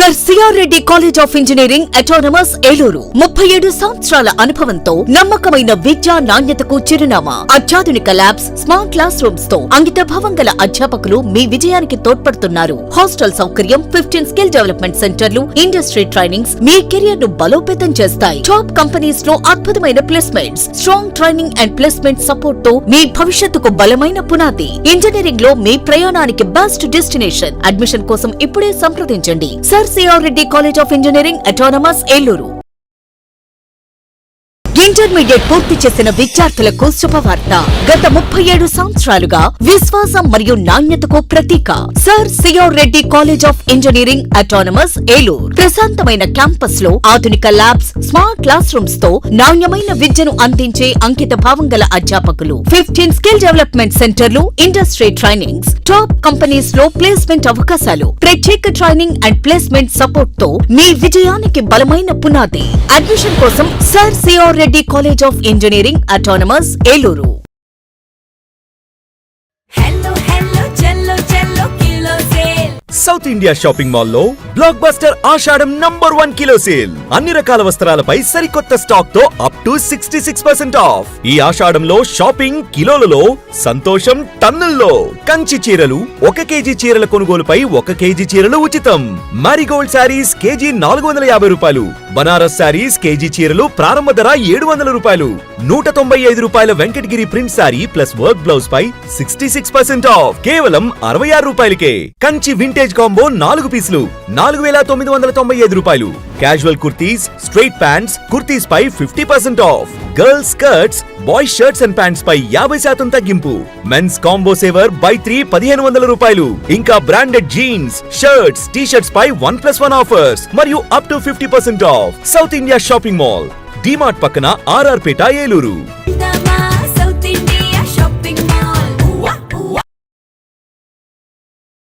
Sir CR Reddy college of engineering autonomous Eluru 37 సంవత్సరాల అనుభవంతో నమ్మకమైన విద్యా నాణ్యతకు చిరునామా. అత్యాధునిక ల్యాబ్స్, స్మార్ట్ క్లాస్ రూమ్స్ తో అంకితభావం గల అధ్యాపకులు మీ విజయానికి తోడ్పడుతున్నారు. హాస్టల్ సౌకర్యం, 15 స్కిల్ డెవలప్మెంట్ సెంటర్లు, ఇండస్ట్రీ ట్రైనింగ్స్ మీ కెరియర్ ను బలోపేతం చేస్తాయి. టాప్ కంపెనీస్ లో అద్భుతమైన placements, strong training and placement support తో మీ భవిష్యత్తుకు బలమైన పునాది. ఇంజనీరింగ్ లో మీ ప్రయాణానికి బెస్ట్ డెస్టినేషన్. అడ్మిషన్ కోసం ఇప్పుడే సంప్రదించండి. Sir CR Reddy college of engineering autonomous Eluru. Intermediate పూర్తి చేసిన విద్యార్థులకు శుభవార్త. గత 37 సంవత్సరాలుగా విశ్వాసం మరియు నాణ్యతకు ప్రతీక sir CR Reddy college of engineering autonomous Eluru. ప్రశాంతమైన క్యాంపస్ లో ఆధునిక ల్యాబ్స్, స్మార్ట్ క్లాస్ రూమ్స్ తో నాణ్యమైన విద్యను అందించే అంకిత భావం గల అధ్యాపకులు, 15 స్కిల్ డెవలప్మెంట్ సెంటర్లు, ఇండస్ట్రీ ట్రైనింగ్స్, టాప్ కంపెనీస్ లో ప్లేస్మెంట్ అవకాశాలు, ప్రత్యేక ట్రైనింగ్ అండ్ ప్లేస్మెంట్ సపోర్ట్ తో మీ విజయానికి బలమైన పునాది. అడ్మిషన్ కోసం sir CR Reddy college of engineering autonomous Eluru. South India shopping mall లో బ్లాక్ బస్టర్ ఆషాఢం #1 కిలో సేల్. అన్ని రకాల వస్త్రాలపై సరికొత్త స్టాక్ తో అప్ టు 66% ఆఫ్. ఈ ఆషాఢంలో షాపింగ్ కిలోలలో, సంతోషం టన్నుల్లో. కంచి చీరలు 1 కేజీ చీరల కొనుగోలుపై 1 కేజీ చీరలు ఉచితం. మారిగోల్డ్ శారీస్ కేజీ 450 రూపాయలు. బనారస్ శారీస్ కేజీ చీరలు ప్రారంభ ధర 700 రూపాయలు. 195 రూపాయల Venkatagiri print sari plus work blouse పై 66% ఆఫ్. కేవలం 66 రూపాయలకే. కంచి వింటేజ్ కాంబో 4 పీసులు 4995 రూపాయలు. Casual kurtis, straight pants, kurtis పై 50% off. Girls skirts, boys shirts and pants పై 50% తగ్గింపు. మెన్స్ కాంబో సేవర్ బై 3 1500 రూపాయలు. ఇంకా branded jeans, shirts, T shirts పై 1+1 ఆఫర్స్ మరియు up to 50% off. South India shopping mall, DMart పక్కన RR Peta Eluru.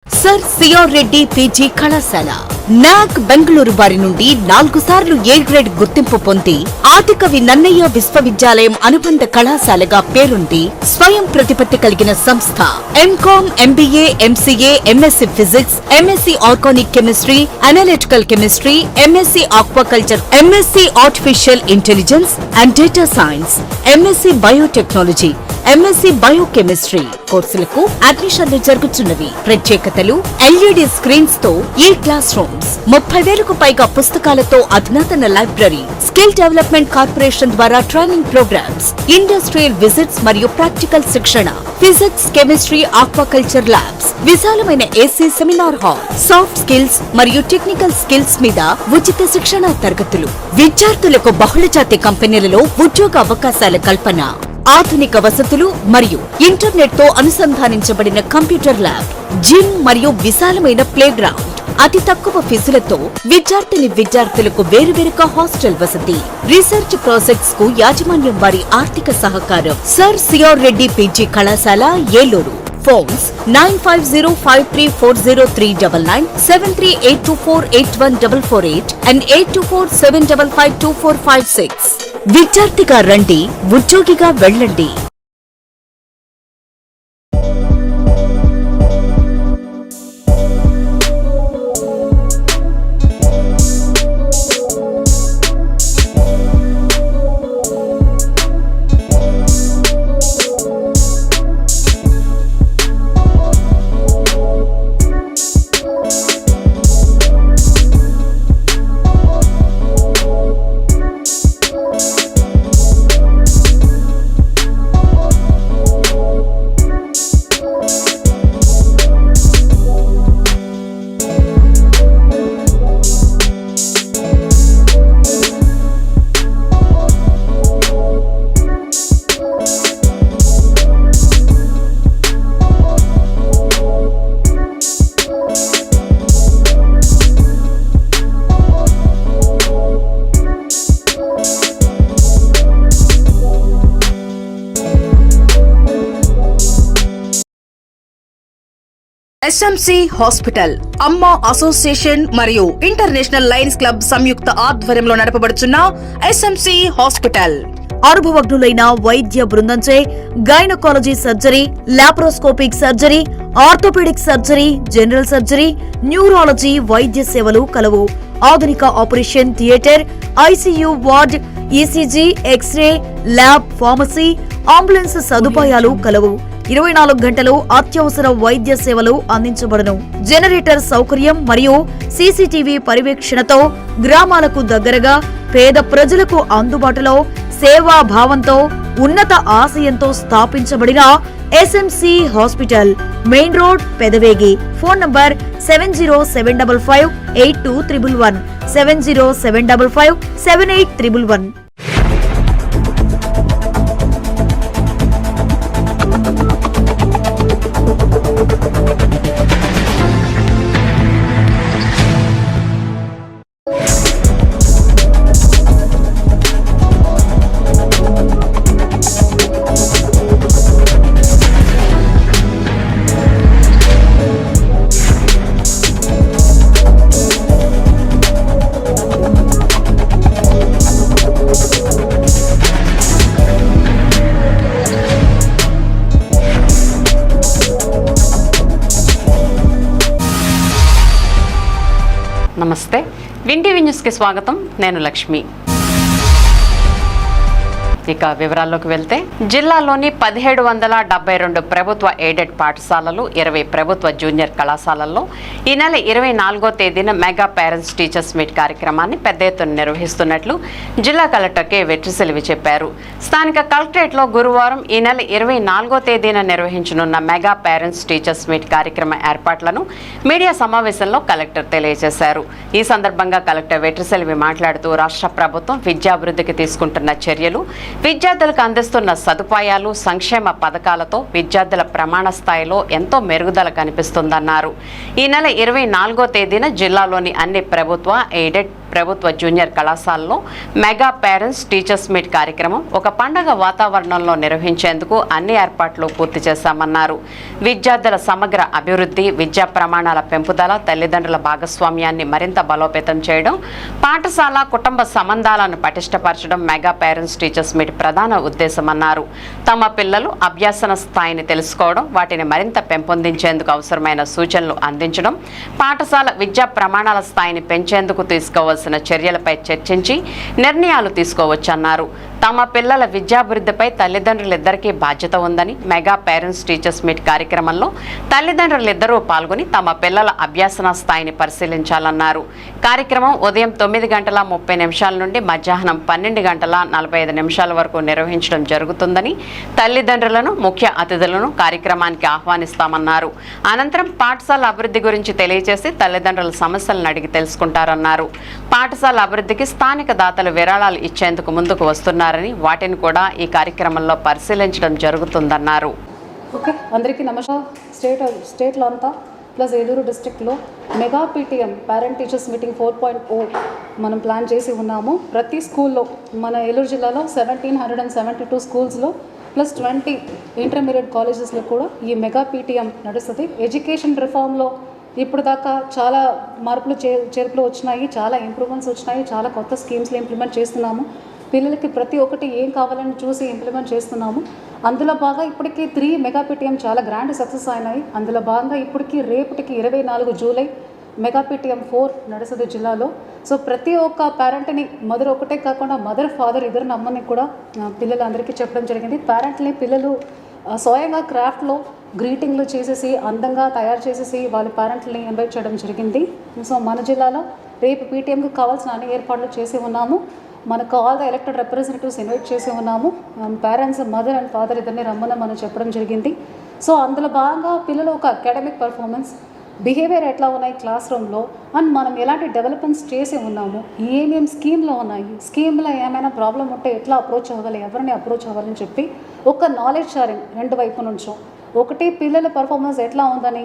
Sir CR Reddy PG కళాశాల NAAC Bengaluru వారి నుండి 4 సార్లు ఏ గ్రేడ్ గుర్తింపు పొంది ఆదికవి నన్నయ్య విశ్వవిద్యాలయం అనుబంధ కళాశాలగా పేరుంది. స్వయం ప్రతిపత్తి కలిగిన సంస్థ. MCom, MBA, MCA, MSc physics, MSc organic chemistry, analytical chemistry, MSc aquaculture, MSc artificial intelligence and data science, MSc biotechnology, MSc biochemistry కోర్సులకు అడ్మిషన్లు జరుగుతున్నవి. ప్రత్యేకతలు: ఎల్ఈడి స్క్రీన్స్ తో ఈ క్లాస్ రూమ్స్, 30,000కు పైగా పుస్తకాలతో అధునాతన లైబ్రరీ, స్కిల్ డెవలప్మెంట్ కార్పొరేషన్ ద్వారా ట్రైనింగ్ ప్రోగ్రామ్స్, ఇండస్ట్రియల్ విజిట్స్ మరియు ప్రాక్టికల్ శిక్షణ, ఫిజిక్స్, కెమిస్ట్రీ, ఆక్వాకల్చర్ ల్యాబ్స్, విశాలమైన AC seminar hall, soft skills మరియు టెక్నికల్ స్కిల్స్ మీద ఉచిత శిక్షణ తరగతులు, విద్యార్థులకు బహుళజాతి కంపెనీలలో ఉద్యోగ అవకాశాల కల్పన, ఆధునిక వసతులు మరియు ఇంటర్నెట్ తో అనుసంధానించబడిన కంప్యూటర్ ల్యాబ్, జిమ్ మరియు విశాలమైన ప్లే గ్రౌండ్. అతి తక్కువ ఫీజులతో విద్యార్థులకు వేరువేరుగా హాస్టల్ వసతి. రీసెర్చ్ ప్రాజెక్ట్స్ కు యాజమాన్యం వారి ఆర్థిక సహకారం. సర్ సిఆర్ రెడ్డి పీజీ కళాశాల ఏలూరు. Phones 9505340399, 7382481448 and 8247552456. విద్యార్థిగా రండి, ఉద్యోగిగా వెళ్ళండి. ఎస్ఎంసి హాస్పిటల్ అమ్మ అసోసియేషన్ మరియు ఇంటర్నేషనల్ లయన్స్ క్లబ్ సంయుక్త ఆధ్వర్యంలో నడపబడుచున్న ఎస్ఎంసి హాస్పిటల్ అనుభవజ్ఞులైన వైద్య బృందంచే gynaecology surgery, laparoscopic surgery, orthopaedic surgery, general surgery, neurology వైద్య సేవలు కలవు. ఆధునిక operation theatre, ICU ward, ECG, X-ray, lab, pharmacy, ambulance సదుపాయాలు కలవు. 24 గంటలు అత్యవసర వైద్య సేవలు అందించబడును. జనరేటర్ సౌకర్యం మరియు సీసీటీవీ పర్యవేక్షణతో గ్రామాలకు దగ్గరగా పేద ప్రజలకు అందుబాటులో సేవా భావంతో ఉన్నత ఆశయంతో స్థాపించబడిన SMC hospital, main road, Pedavegi. Phone number 7075582111 7075578111. నమస్తే, వింటీవీ న్యూస్కి స్వాగతం. నేను లక్ష్మి. ఇక వివరాల్లోకి వెళ్తే, జిల్లాలోని 1772 ప్రభుత్వ ఎయిడెడ్ పాఠశాలలు, 20 ప్రభుత్వ జూనియర్ కళాశాలల్లో ఈ నెల 24వ తేదీన మెగా పేరెంట్స్ టీచర్స్ మీట్ కార్యక్రమాన్ని పెద్ద ఎత్తున నిర్వహిస్తున్నట్లు జిల్లా కలెక్టర్ కె వెట్రిసెల్వి చెప్పారు. స్థానిక కలెక్టరేట్లో గురువారం ఈ నెల 24వ తేదీన నిర్వహించనున్న మెగా పేరెంట్స్ టీచర్స్ మీట్ కార్యక్రమ ఏర్పాట్లను మీడియా సమావేశంలో కలెక్టర్ తెలియజేశారు. ఈ సందర్భంగా కలెక్టర్ వెట్రిసెల్వి మాట్లాడుతూ, రాష్ట్ర ప్రభుత్వం విద్యాభివృద్ధికి తీసుకుంటున్న చర్యలు, విద్యార్థులకు అందిస్తున్న సదుపాయాలు, సంక్షేమ పథకాలతో విద్యార్థుల ప్రమాణ స్థాయిలో ఎంతో మెరుగుదల కనిపిస్తుందన్నారు. ఈ నెల 24వ తేదీన జిల్లాలోని అన్ని ప్రభుత్వ, ఎయిడెడ్, ప్రభుత్వ జూనియర్ కళాశాలలో మెగా పేరెంట్స్ టీచర్స్ మీట్ కార్యక్రమం ఒక పండగ వాతావరణంలో నిర్వహించేందుకు అన్ని ఏర్పాట్లు పూర్తి చేశామన్నారు. విద్యార్థుల సమగ్ర అభివృద్ధి, విద్యా ప్రమాణాల పెంపుదల, తల్లిదండ్రుల భాగస్వామ్యాన్ని మరింత బలోపేతం చేయడం, పాఠశాల కుటుంబ సంబంధాలను పటిష్టపరచడం మెగా పేరెంట్స్ టీచర్స్ మీట్ ప్రధాన ఉద్దేశమన్నారు. తమ పిల్లలు అభ్యాసన స్థాయిని తెలుసుకోవడం, వాటిని మరింత పెంపొందించేందుకు అవసరమైన సూచనలు అందించడం, పాఠశాల విద్యా ప్రమాణాల స్థాయిని పెంచేందుకు తీసుకోవాల్సిన చర్యలపై చర్చించి నిర్ణయాలు తీసుకోవచ్చన్నారు. తమ పిల్లల విద్యాభివృద్ధిపై తల్లిదండ్రులిద్దరికీ బాధ్యత ఉందని, మెగా పేరెంట్స్ టీచర్స్ మీట్ కార్యక్రమంలో తల్లిదండ్రులిద్దరూ పాల్గొని తమ పిల్లల అభ్యాసన స్థాయిని పరిశీలించాలన్నారు. కార్యక్రమం ఉదయం 9:30 నుండి మధ్యాహ్నం 12:45 వరకు నిర్వహించడం జరుగుతుందని, తల్లిదండ్రులను, ముఖ్య అతిథులను కార్యక్రమానికి ఆహ్వానిస్తామన్నారు. అనంతరం పాఠశాల అభివృద్ధి గురించి తెలియజేసి తల్లిదండ్రుల సమస్యలను అడిగి తెలుసుకుంటారన్నారు. పాఠశాల అభివృద్ధికి స్థానిక దాతలు విరాళాలు ఇచ్చేందుకు ముందుకు వస్తున్నారని, వాటిని కూడా ఈ కార్యక్రమంలో పరిశీలించడం జరుగుతుందన్నారు. ఓకే, అందరికీ నమస్కారం. స్టేట్లో అంతా ప్లస్ ఏలూరు డిస్ట్రిక్ట్లో mega PTM parent teachers meeting 4.0 మనం ప్లాన్ చేసి ఉన్నాము. ప్రతి స్కూల్లో, మన ఏలూరు జిల్లాలో 1772 స్కూల్స్లో ప్లస్ 20 ఇంటర్మీడియట్ కాలేజెస్లో కూడా ఈ మెగా పీటీఎం నడుస్తుంది. ఎడ్యుకేషన్ రిఫార్మ్లో ఇప్పుడు దాకా చాలా మార్పులు చేర్పులు వచ్చినాయి, చాలా ఇంప్రూవ్మెంట్స్ వచ్చినాయి, చాలా కొత్త స్కీమ్స్లో ఇంప్లిమెంట్ చేస్తున్నాము. పిల్లలకి ప్రతి ఒక్కటి ఏం కావాలని చూసి ఇంప్లిమెంట్ చేస్తున్నాము. అందులో భాగంగా ఇప్పటికీ 3 మెగా పీటీఎం చాలా గ్రాండ్ సక్సెస్ అయినాయి. అందులో భాగంగా ఇప్పటికీ రేపటికి 24 జూలై మెగా పీటీఎం 4 నడుస్తుంది జిల్లాలో. సో ప్రతి ఒక్క పేరెంట్ని, మదర్ ఒకటే కాకుండా మదర్, ఫాదర్ ఇద్దరు నమ్మని కూడా పిల్లలందరికీ చెప్పడం జరిగింది. పేరెంట్ని పిల్లలు స్వయంగా క్రాఫ్ట్లో గ్రీటింగ్లు చేసేసి అందంగా తయారు చేసేసి వాళ్ళ పేరెంట్ని ఇన్వైట్ చేయడం జరిగింది. సో మన జిల్లాలో రేపు పీటీఎంకి కావాల్సిన అన్ని ఏర్పాట్లు చేసి ఉన్నాము. మనకు all the elected representatives invite చేసి ఉన్నాము. పేరెంట్స్, మదర్ అండ్ ఫాదర్ ఇద్దరిని రమ్మని మనం చెప్పడం జరిగింది. సో అందులో భాగంగా పిల్లలు ఒక అకాడమిక్ పర్ఫార్మెన్స్, బిహేవియర్ ఎట్లా ఉన్నాయి క్లాస్ రూమ్లో, అండ్ మనం ఎలాంటి డెవలప్మెంట్స్ చేసి ఉన్నాము, ఏమేం స్కీమ్లో ఉన్నాయి, స్కీమ్లో ఏమైనా ప్రాబ్లం ఉంటే ఎట్లా అప్రోచ్ అవ్వాలి, ఎవరిని అప్రోచ్ అవ్వాలని చెప్పి ఒక నాలెడ్జ్ షేరింగ్ 2 వైపు నుంచో. ఒకటి, పిల్లల పర్ఫార్మెన్స్ ఎట్లా ఉందని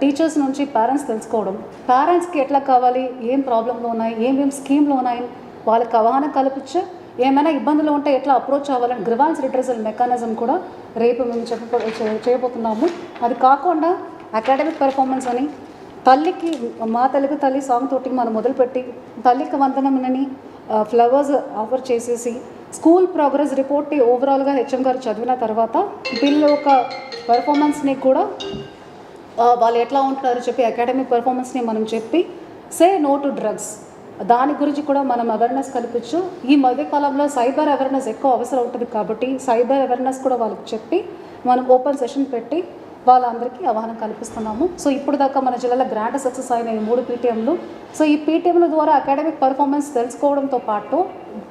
టీచర్స్ నుంచి పేరెంట్స్ తెలుసుకోవడం, పేరెంట్స్కి ఎట్లా కావాలి, ఏం ప్రాబ్లంలో ఉన్నాయి, ఏమేం స్కీమ్లో ఉన్నాయి, వాళ్ళకి అవగాహన కల్పించి ఏమైనా ఇబ్బందులు ఉంటే ఎట్లా అప్రోచ్ అవ్వాలని గ్రివాన్స్ రిట్రెసల్ మెకానిజం కూడా రేపు మేము చేయబోతున్నాము. అది కాకుండా అకాడమిక్ పెర్ఫార్మెన్స్ అని, తల్లికి మా తెలుగు తల్లి సాంగ్ తోటి మనం మొదలుపెట్టి తల్లికి వందనమని ఫ్లవర్స్ ఆఫర్ చేసేసి స్కూల్ ప్రోగ్రెస్ రిపోర్ట్ని ఓవరాల్గా హెచ్ఎం గారు చదివిన తర్వాత పిల్లల యొక్క పెర్ఫార్మెన్స్ని కూడా వాళ్ళు ఎట్లా ఉంటున్నారో చెప్పి అకాడమిక్ పెర్ఫార్మెన్స్ని మనం చెప్పి సే నో టు డ్రగ్స్ దాని గురించి కూడా మనం అవేర్నెస్ కల్పించు. ఈ మధ్యకాలంలో సైబర్ అవేర్నెస్ ఎక్కువ అవసరం ఉంటుంది కాబట్టి సైబర్ అవేర్నెస్ కూడా వాళ్ళకి చెప్పి మనం ఓపెన్ సెషన్ పెట్టి వాళ్ళందరికీ అవగాహన కల్పిస్తున్నాము. సో ఇప్పుడు దాకా మన జిల్లాలో గ్రాండ్ సక్సెస్ అయిన ఈ 3 పీటీఎంలు. సో ఈ పీటీఎంల ద్వారా అకాడమిక్ పర్ఫార్మెన్స్ తెలుసుకోవడంతో పాటు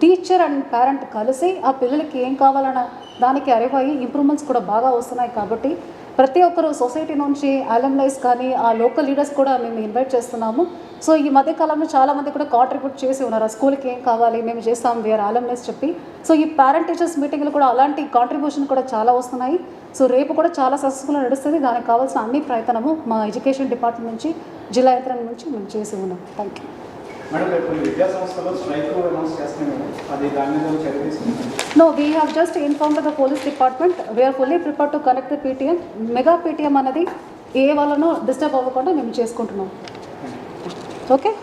టీచర్ అండ్ పేరెంట్ కలిసి ఆ పిల్లలకి ఏం కావాలన్న దానికి అరివయ్యి ఇంప్రూవ్మెంట్స్ కూడా బాగా వస్తున్నాయి. కాబట్టి ప్రతి ఒక్కరు సొసైటీ నుంచి అలమ్నైస్ కానీ ఆ లోకల్ లీడర్స్ కూడా మేము ఇన్వైట్ చేస్తున్నాము. సో ఈ మధ్యకాలంలో చాలామంది కూడా కాంట్రిబ్యూట్ చేసి ఉన్నారు, ఆ స్కూల్కి ఏం కావాలి మేము చేస్తాం వేరే అలమ్నైస్ చెప్పి. సో ఈ పేరెంట్ టీచర్స్ మీటింగ్లు కూడా అలాంటి కాంట్రిబ్యూషన్ కూడా చాలా వస్తున్నాయి. సో రేపు కూడా చాలా సక్సెస్ఫుల్గా నడుస్తుంది. దానికి కావాల్సిన అన్ని ప్రయత్నము మా ఎడ్యుకేషన్ డిపార్ట్మెంట్ నుంచి జిల్లా యంత్రం నుంచి మేము చేసి ఉన్నాం. Thank you. No, we have just informed the police department. We are fully prepared to connect the PTM. Mega PTM అనేది ఏ వాళ్ళనో డిస్టర్బ్ అవ్వకుండా మేము చేసుకుంటున్నాం. ఓకే.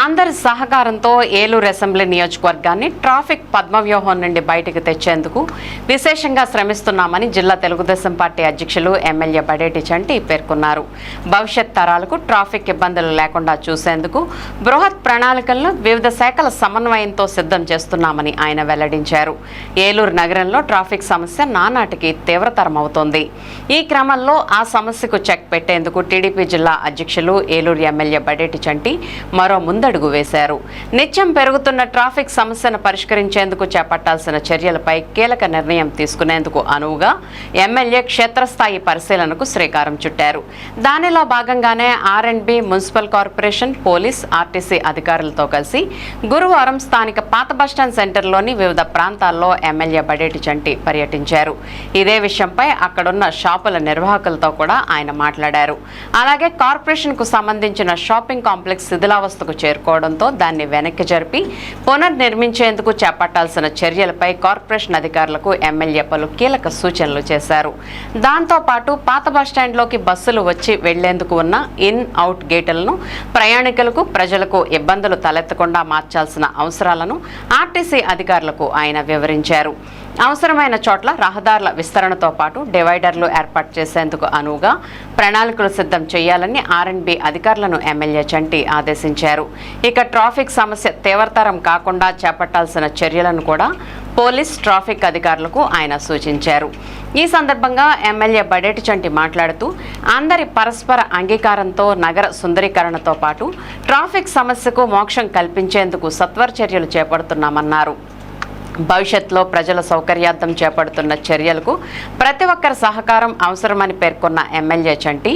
అందరి సహకారంతో ఏలూరు అసెంబ్లీ నియోజకవర్గాన్ని ట్రాఫిక్ పద్మవ్యూహం నుండి బయటకు తెచ్చేందుకు విశేషంగా శ్రమిస్తున్నామని జిల్లా తెలుగుదేశం పార్టీ అధ్యక్షులు ఎమ్మెల్యే బడేటి చంటి పేర్కొన్నారు. భవిష్యత్ తరాలకు ట్రాఫిక్ ఇబ్బందులు లేకుండా చూసేందుకు బృహత్ ప్రణాళికలను వివిధ శాఖల సమన్వయంతో సిద్ధం చేస్తున్నామని ఆయన వెల్లడించారు. ఏలూరు నగరంలో ట్రాఫిక్ సమస్య నానాటికి తీవ్రతరమవుతోంది. ఈ క్రమంలో ఆ సమస్యకు చెక్ పెట్టేందుకు టీడీపీ జిల్లా అధ్యక్షులు ఏలూరు ఎమ్మెల్యే బడేటి చంటి మరో ముందడుగు వేశారు. నిత్యం పెరుగుతున్న ట్రాఫిక్ సమస్యను పరిష్కరించేందుకు చేపట్టాల్సిన చర్యలపై కీలక నిర్ణయం తీసుకునేందుకు అనువుగా ఎమ్మెల్యే క్షేత్రస్థాయి పరిశీలనకు శ్రీకారం చుట్టారు. దానిలో భాగంగానే ఆర్ఎండ్బి, మున్సిపల్ కార్పొరేషన్, పోలీస్, ఆర్టీసీ అధికారులతో కలిసి గురువారం స్థానిక పాత బస్టాండ్ సెంటర్లోని వివిధ ప్రాంతాల్లో ఎమ్మెల్యే బడేటి చంటి పర్యటించారు. ఇదే విషయంపై అక్కడున్న షాపుల నిర్వాహకులతో కూడా ఆయన మాట్లాడారు. అలాగే కార్పొరేషన్కు సంబంధించిన షాపింగ్ కాంప్లెక్స్ శిథిలావస్థకు చేరుకోవడంతో దాన్ని వెనక్కి జరిపి పునర్నిర్మించేందుకు చేపట్టాల్సిన చర్యలపై కార్పొరేషన్ అధికారులకు ఎమ్మెల్యే పలు కీలక సూచనలు చేశారు. దాంతోపాటు పాత బస్టాండ్లోకి బస్సులు వచ్చి వెళ్లేందుకు ఉన్న ఇన్ అవుట్ గేట్లను ప్రయాణికులకు, ప్రజలకు ఇబ్బందులు తలెత్తకుండా మార్చాల్సిన అవసరాలను ఆర్టీసీ అధికారులకు ఆయన వివరించారు. అవసరమైన చోట్ల రహదారుల విస్తరణతో పాటు డివైడర్లు ఏర్పాటు చేసేందుకు అనువుగా ప్రణాళికలు సిద్ధం చేయాలని ఆర్ఎండ్బి అధికారులను ఎమ్మెల్యే చంటి ఆదేశించారు. ఇక ట్రాఫిక్ సమస్య తీవ్రతరం కాకుండా చేపట్టాల్సిన చర్యలను కూడా పోలీస్, ట్రాఫిక్ అధికారులకు ఆయన సూచించారు. ఈ సందర్భంగా ఎమ్మెల్యే బడేటి చంటి మాట్లాడుతూ అందరి పరస్పర అంగీకారంతో నగర సుందరీకరణతో పాటు ట్రాఫిక్ సమస్యకు మోక్షం కల్పించేందుకు సత్వర చర్యలు చేపడుతున్నామన్నారు. భవిష్యత్తులో ప్రజల సౌకర్యార్థం చేపడుతున్న చర్యలకు ప్రతి ఒక్కరి సహకారం అవసరమని పేర్కొన్న ఎమ్మెల్యే చంటి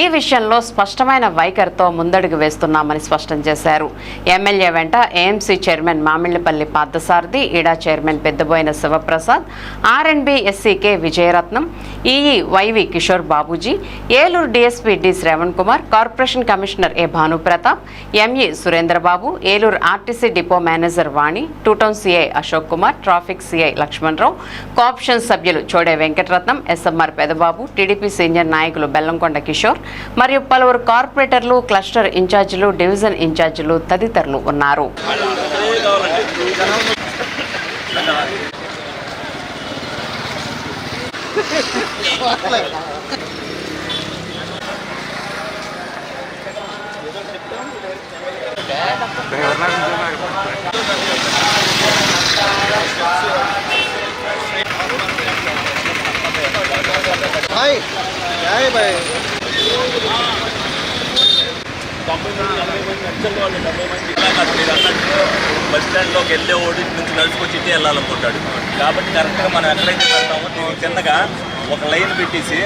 ఈ విషయంలో స్పష్టమైన వైఖరితో ముందడుగు వేస్తున్నామని స్పష్టం చేశారు. ఎమ్మెల్యే వెంట ఏఎంసీ చైర్మన్ మామిళ్లపల్లి పార్థసారథి, ఈడా chairman Peddaboina Sivaprasad, R and B SCK Vijayaratnam, EE YV Kishore Babuji, Eluru DSP D Sravan Kumar, corporation commissioner A Bhanuprathap, ME Surendrababu, Eluru RTC depot manager Vani, two town CI Ashok Kumar, traffic CI Lakshmanarao, co-option సభ్యులు Chode Venkataratnam, SMR Pedababu, TDP senior నాయకులు బెల్లంకొండ కిషోర్ మరియు పలువురు కార్పొరేటర్లు, క్లస్టర్ ఇన్ఛార్జీలు, డివిజన్ ఇన్ఛార్జీలు తదితరులు ఉన్నారు. బస్ స్టాండ్లోకి వెళ్ళే ఓడి నుంచి నడుచుకొచ్చి ఇటే వెళ్ళాలనుకుంటాడు. కాబట్టి కరెక్ట్గా మనం ఎక్కడైతే పెడతామో దీనికి కిందగా ఒక లైన్ పెట్టేసి,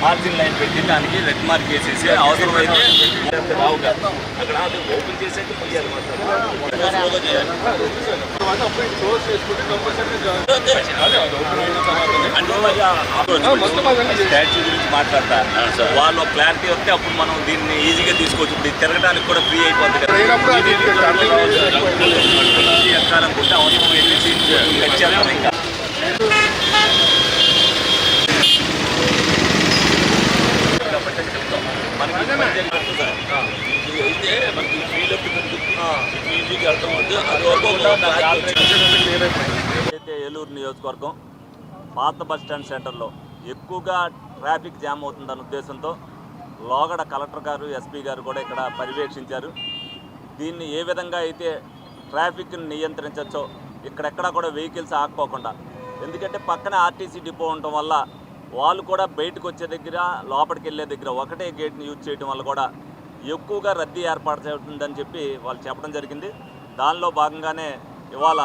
మార్జిన్ లైన్ పెట్టి దానికి రెడ్ మార్క్ వేసేసి అవసరమైతే రావుగా అక్కడ ఓపెన్ చేసేది స్టాచ్యూ గురించి మాట్లాడతా వాళ్ళు క్లారిటీ వస్తే అప్పుడు మనం దీన్ని ఈజీగా తీసుకోవచ్చు. ఇప్పుడు తిరగడానికి కూడా ఫ్రీ అయిపోతుంది కదా. ఎక్కాలనుకుంటే అవసరం వెళ్ళేసి ఇంకా అయితే ఏలూరు నియోజకవర్గం పాత బస్టాండ్ సెంటర్లో ఎక్కువగా ట్రాఫిక్ జామ్ అవుతుందన్న ఉద్దేశంతో లోగడ కలెక్టర్ గారు ఎస్పీ గారు కూడా ఇక్కడ పర్యవేక్షించారు. దీన్ని ఏ విధంగా అయితే ట్రాఫిక్ని నియంత్రించవచ్చో ఇక్కడెక్కడా కూడా వెహికల్స్ ఆగిపోకుండా, ఎందుకంటే పక్కనే ఆర్టీసీ డిపో ఉండటం వల్ల వాళ్ళు కూడా బయటకు వచ్చే దగ్గర లోపలికి వెళ్ళే దగ్గర ఒకటే గేట్ని యూజ్ చేయడం వల్ల కూడా ఎక్కువగా రద్దీ ఏర్పాటు అవుతుందని చెప్పి వాళ్ళు చెప్పడం జరిగింది. దానిలో భాగంగానే ఇవాళ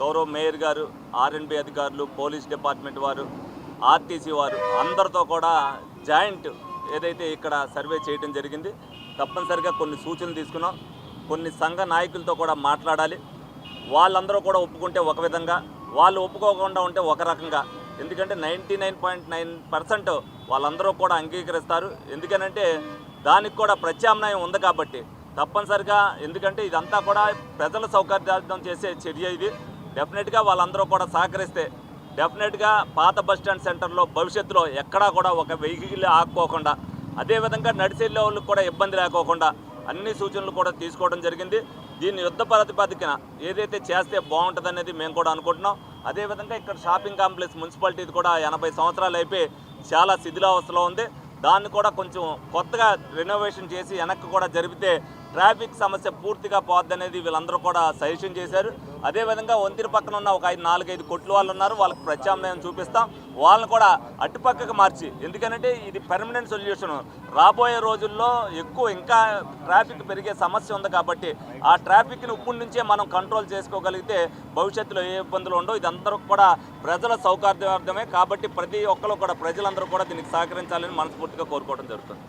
గౌరవ మేయర్ గారు, ఆర్ఎన్బి అధికారులు, పోలీస్ డిపార్ట్మెంట్ వారు, ఆర్టీసీ వారు అందరితో కూడా జాయింట్ ఏదైతే ఇక్కడ సర్వే చేయడం జరిగింది. తప్పనిసరిగా కొన్ని సూచనలు తీసుకున్నాం. కొన్ని సంఘ నాయకులతో కూడా మాట్లాడాలి. వాళ్ళందరూ కూడా ఒప్పుకుంటే ఒక విధంగా, వాళ్ళు ఒప్పుకోకుండా ఉంటే ఒక రకంగా. ఎందుకంటే 99.9% వాళ్ళందరూ కూడా అంగీకరిస్తారు. ఎందుకనంటే దానికి కూడా ప్రత్యామ్నాయం ఉంది కాబట్టి తప్పనిసరిగా. ఎందుకంటే ఇదంతా కూడా ప్రజల సౌకర్యార్థం చేసే చర్య ఇది. డెఫినెట్గా వాళ్ళందరూ కూడా సహకరిస్తే డెఫినెట్గా పాత బస్టాండ్ సెంటర్లో భవిష్యత్తులో ఎక్కడా కూడా ఒక వెహికల్ ఆగిపోకుండా, అదేవిధంగా నడిచెళ్ళే వాళ్ళకి కూడా ఇబ్బంది లేకోకుండా అన్ని సూచనలు కూడా తీసుకోవడం జరిగింది. దీన్ని యుద్ధ ప్రాతిపదికన ఏదైతే చేస్తే బాగుంటుందనేది మేము కూడా అనుకుంటున్నాం. అదేవిధంగా ఇక్కడ షాపింగ్ కాంప్లెక్స్ మున్సిపాలిటీది కూడా 80 సంవత్సరాలు అయిపోయి చాలా శిథిలావస్థలో ఉంది. దాన్ని కూడా కొంచెం కొత్తగా రెనోవేషన్ చేసి వెనక్కి కూడా జరిపితే ట్రాఫిక్ సమస్య పూర్తిగా పోద్దనేది వీళ్ళందరూ కూడా సజెషన్ చేశారు. అదేవిధంగా వంతిరి పక్కన ఉన్న ఒక 4-5 కొట్లు వాళ్ళు ఉన్నారు, వాళ్ళకి ప్రత్యామ్నాయం చూపిస్తాం. వాళ్ళని కూడా అటుపక్కకు మార్చి, ఎందుకంటే ఇది పర్మనెంట్ సొల్యూషన్. రాబోయే రోజుల్లో ఎక్కువ ఇంకా ట్రాఫిక్ పెరిగే సమస్య ఉంది కాబట్టి ఆ ట్రాఫిక్ని ఇప్పటి నుంచే మనం కంట్రోల్ చేసుకోగలిగితే భవిష్యత్తులో ఏ ఇబ్బందులు ఉండవు. ఇది అందరూ కూడా ప్రజల సౌకర్యార్థమే కాబట్టి ప్రతి ఒక్కరు కూడా ప్రజలందరూ కూడా దీనికి సహకరించాలని మనస్ఫూర్తిగా కోరుకోవడం జరుగుతుంది.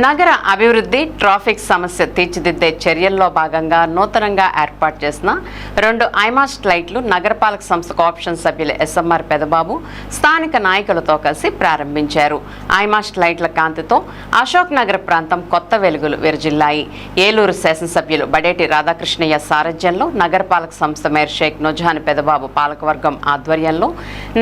నగర అభివృద్ధి, ట్రాఫిక్ సమస్య తీర్చిదిద్దే చర్యల్లో భాగంగా నూతనంగా ఏర్పాటు చేసిన 2 ఐమాస్ట్ లైట్లు నగరపాలక సంస్థ కోఆప్షన్ సభ్యులు ఎస్ఎంఆర్ పెదబాబు స్థానిక నాయకులతో కలిసి ప్రారంభించారు. ఐమాస్ట్ లైట్ల కాంతితో అశోక్ నగర్ ప్రాంతం కొత్త వెలుగులు విరజిల్లాయి. ఏలూరు శాసనసభ్యులు బడేటి రాధాకృష్ణయ్య సారథ్యంలో నగరపాలక సంస్థ మేయర్ షేక్ నుజాన్ పెదబాబు పాలకవర్గం ఆధ్వర్యంలో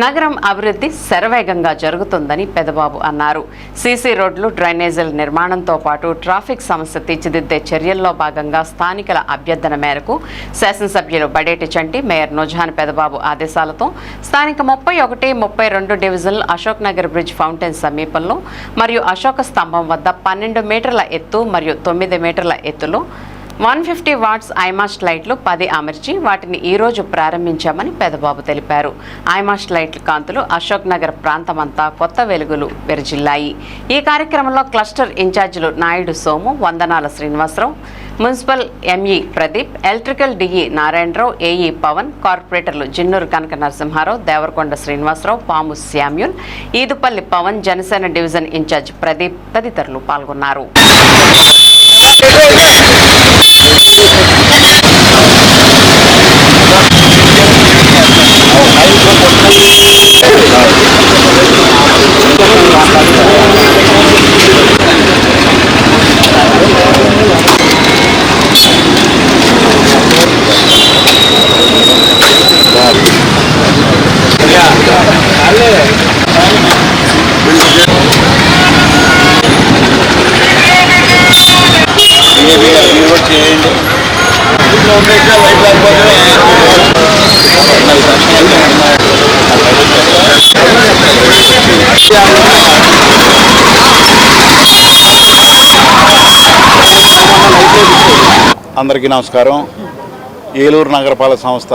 నగరం అభివృద్ధి శరవేగంగా జరుగుతుందని పెదబాబు అన్నారు. సీసీ రోడ్లు, డ్రైనేజీల నిర్మాణంతో పాటు ట్రాఫిక్ సమస్య తీర్చిదిద్దే చర్యల్లో భాగంగా స్థానికుల అభ్యర్థన మేరకు శాసనసభ్యులు బడేటి చంటి, మేయర్ నుజాన్ పెదబాబు ఆదేశాలతో స్థానిక 31, 32 డివిజన్లు అశోక్ నగర్ బ్రిడ్జ్ ఫౌంటైన్ సమీపంలో మరియు అశోక స్తంభం వద్ద 12 మీటర్ల ఎత్తు మరియు 9 మీటర్ల ఎత్తులో 150 వాట్స్ ఐమాస్ట్ లైట్లు 10 అమర్చి వాటిని ఈ రోజు ప్రారంభించామని పెదబాబు తెలిపారు. ఐమాస్ట్ లైట్ల కాంతులు అశోక్ నగర్ ప్రాంతమంతా కొత్త వెలుగులు విరజిల్లాయి. ఈ కార్యక్రమంలో క్లస్టర్ ఇన్ఛార్జీలు Naidu Somu, Vandanala Srinivasarao, municipal ME Pradeep, electrical DE Narayanarao, AE Pavan, కార్పొరేటర్లు Jinnuru Kanaka Narasimharao, Devarakonda Srinivasarao, Pamu Samuel, Edupalli Pavan, Janasena division incharge Pradeep తదితరులు పాల్గొన్నారు. అందరికీ నమస్కారం. ఏలూరు నగరపాలక సంస్థ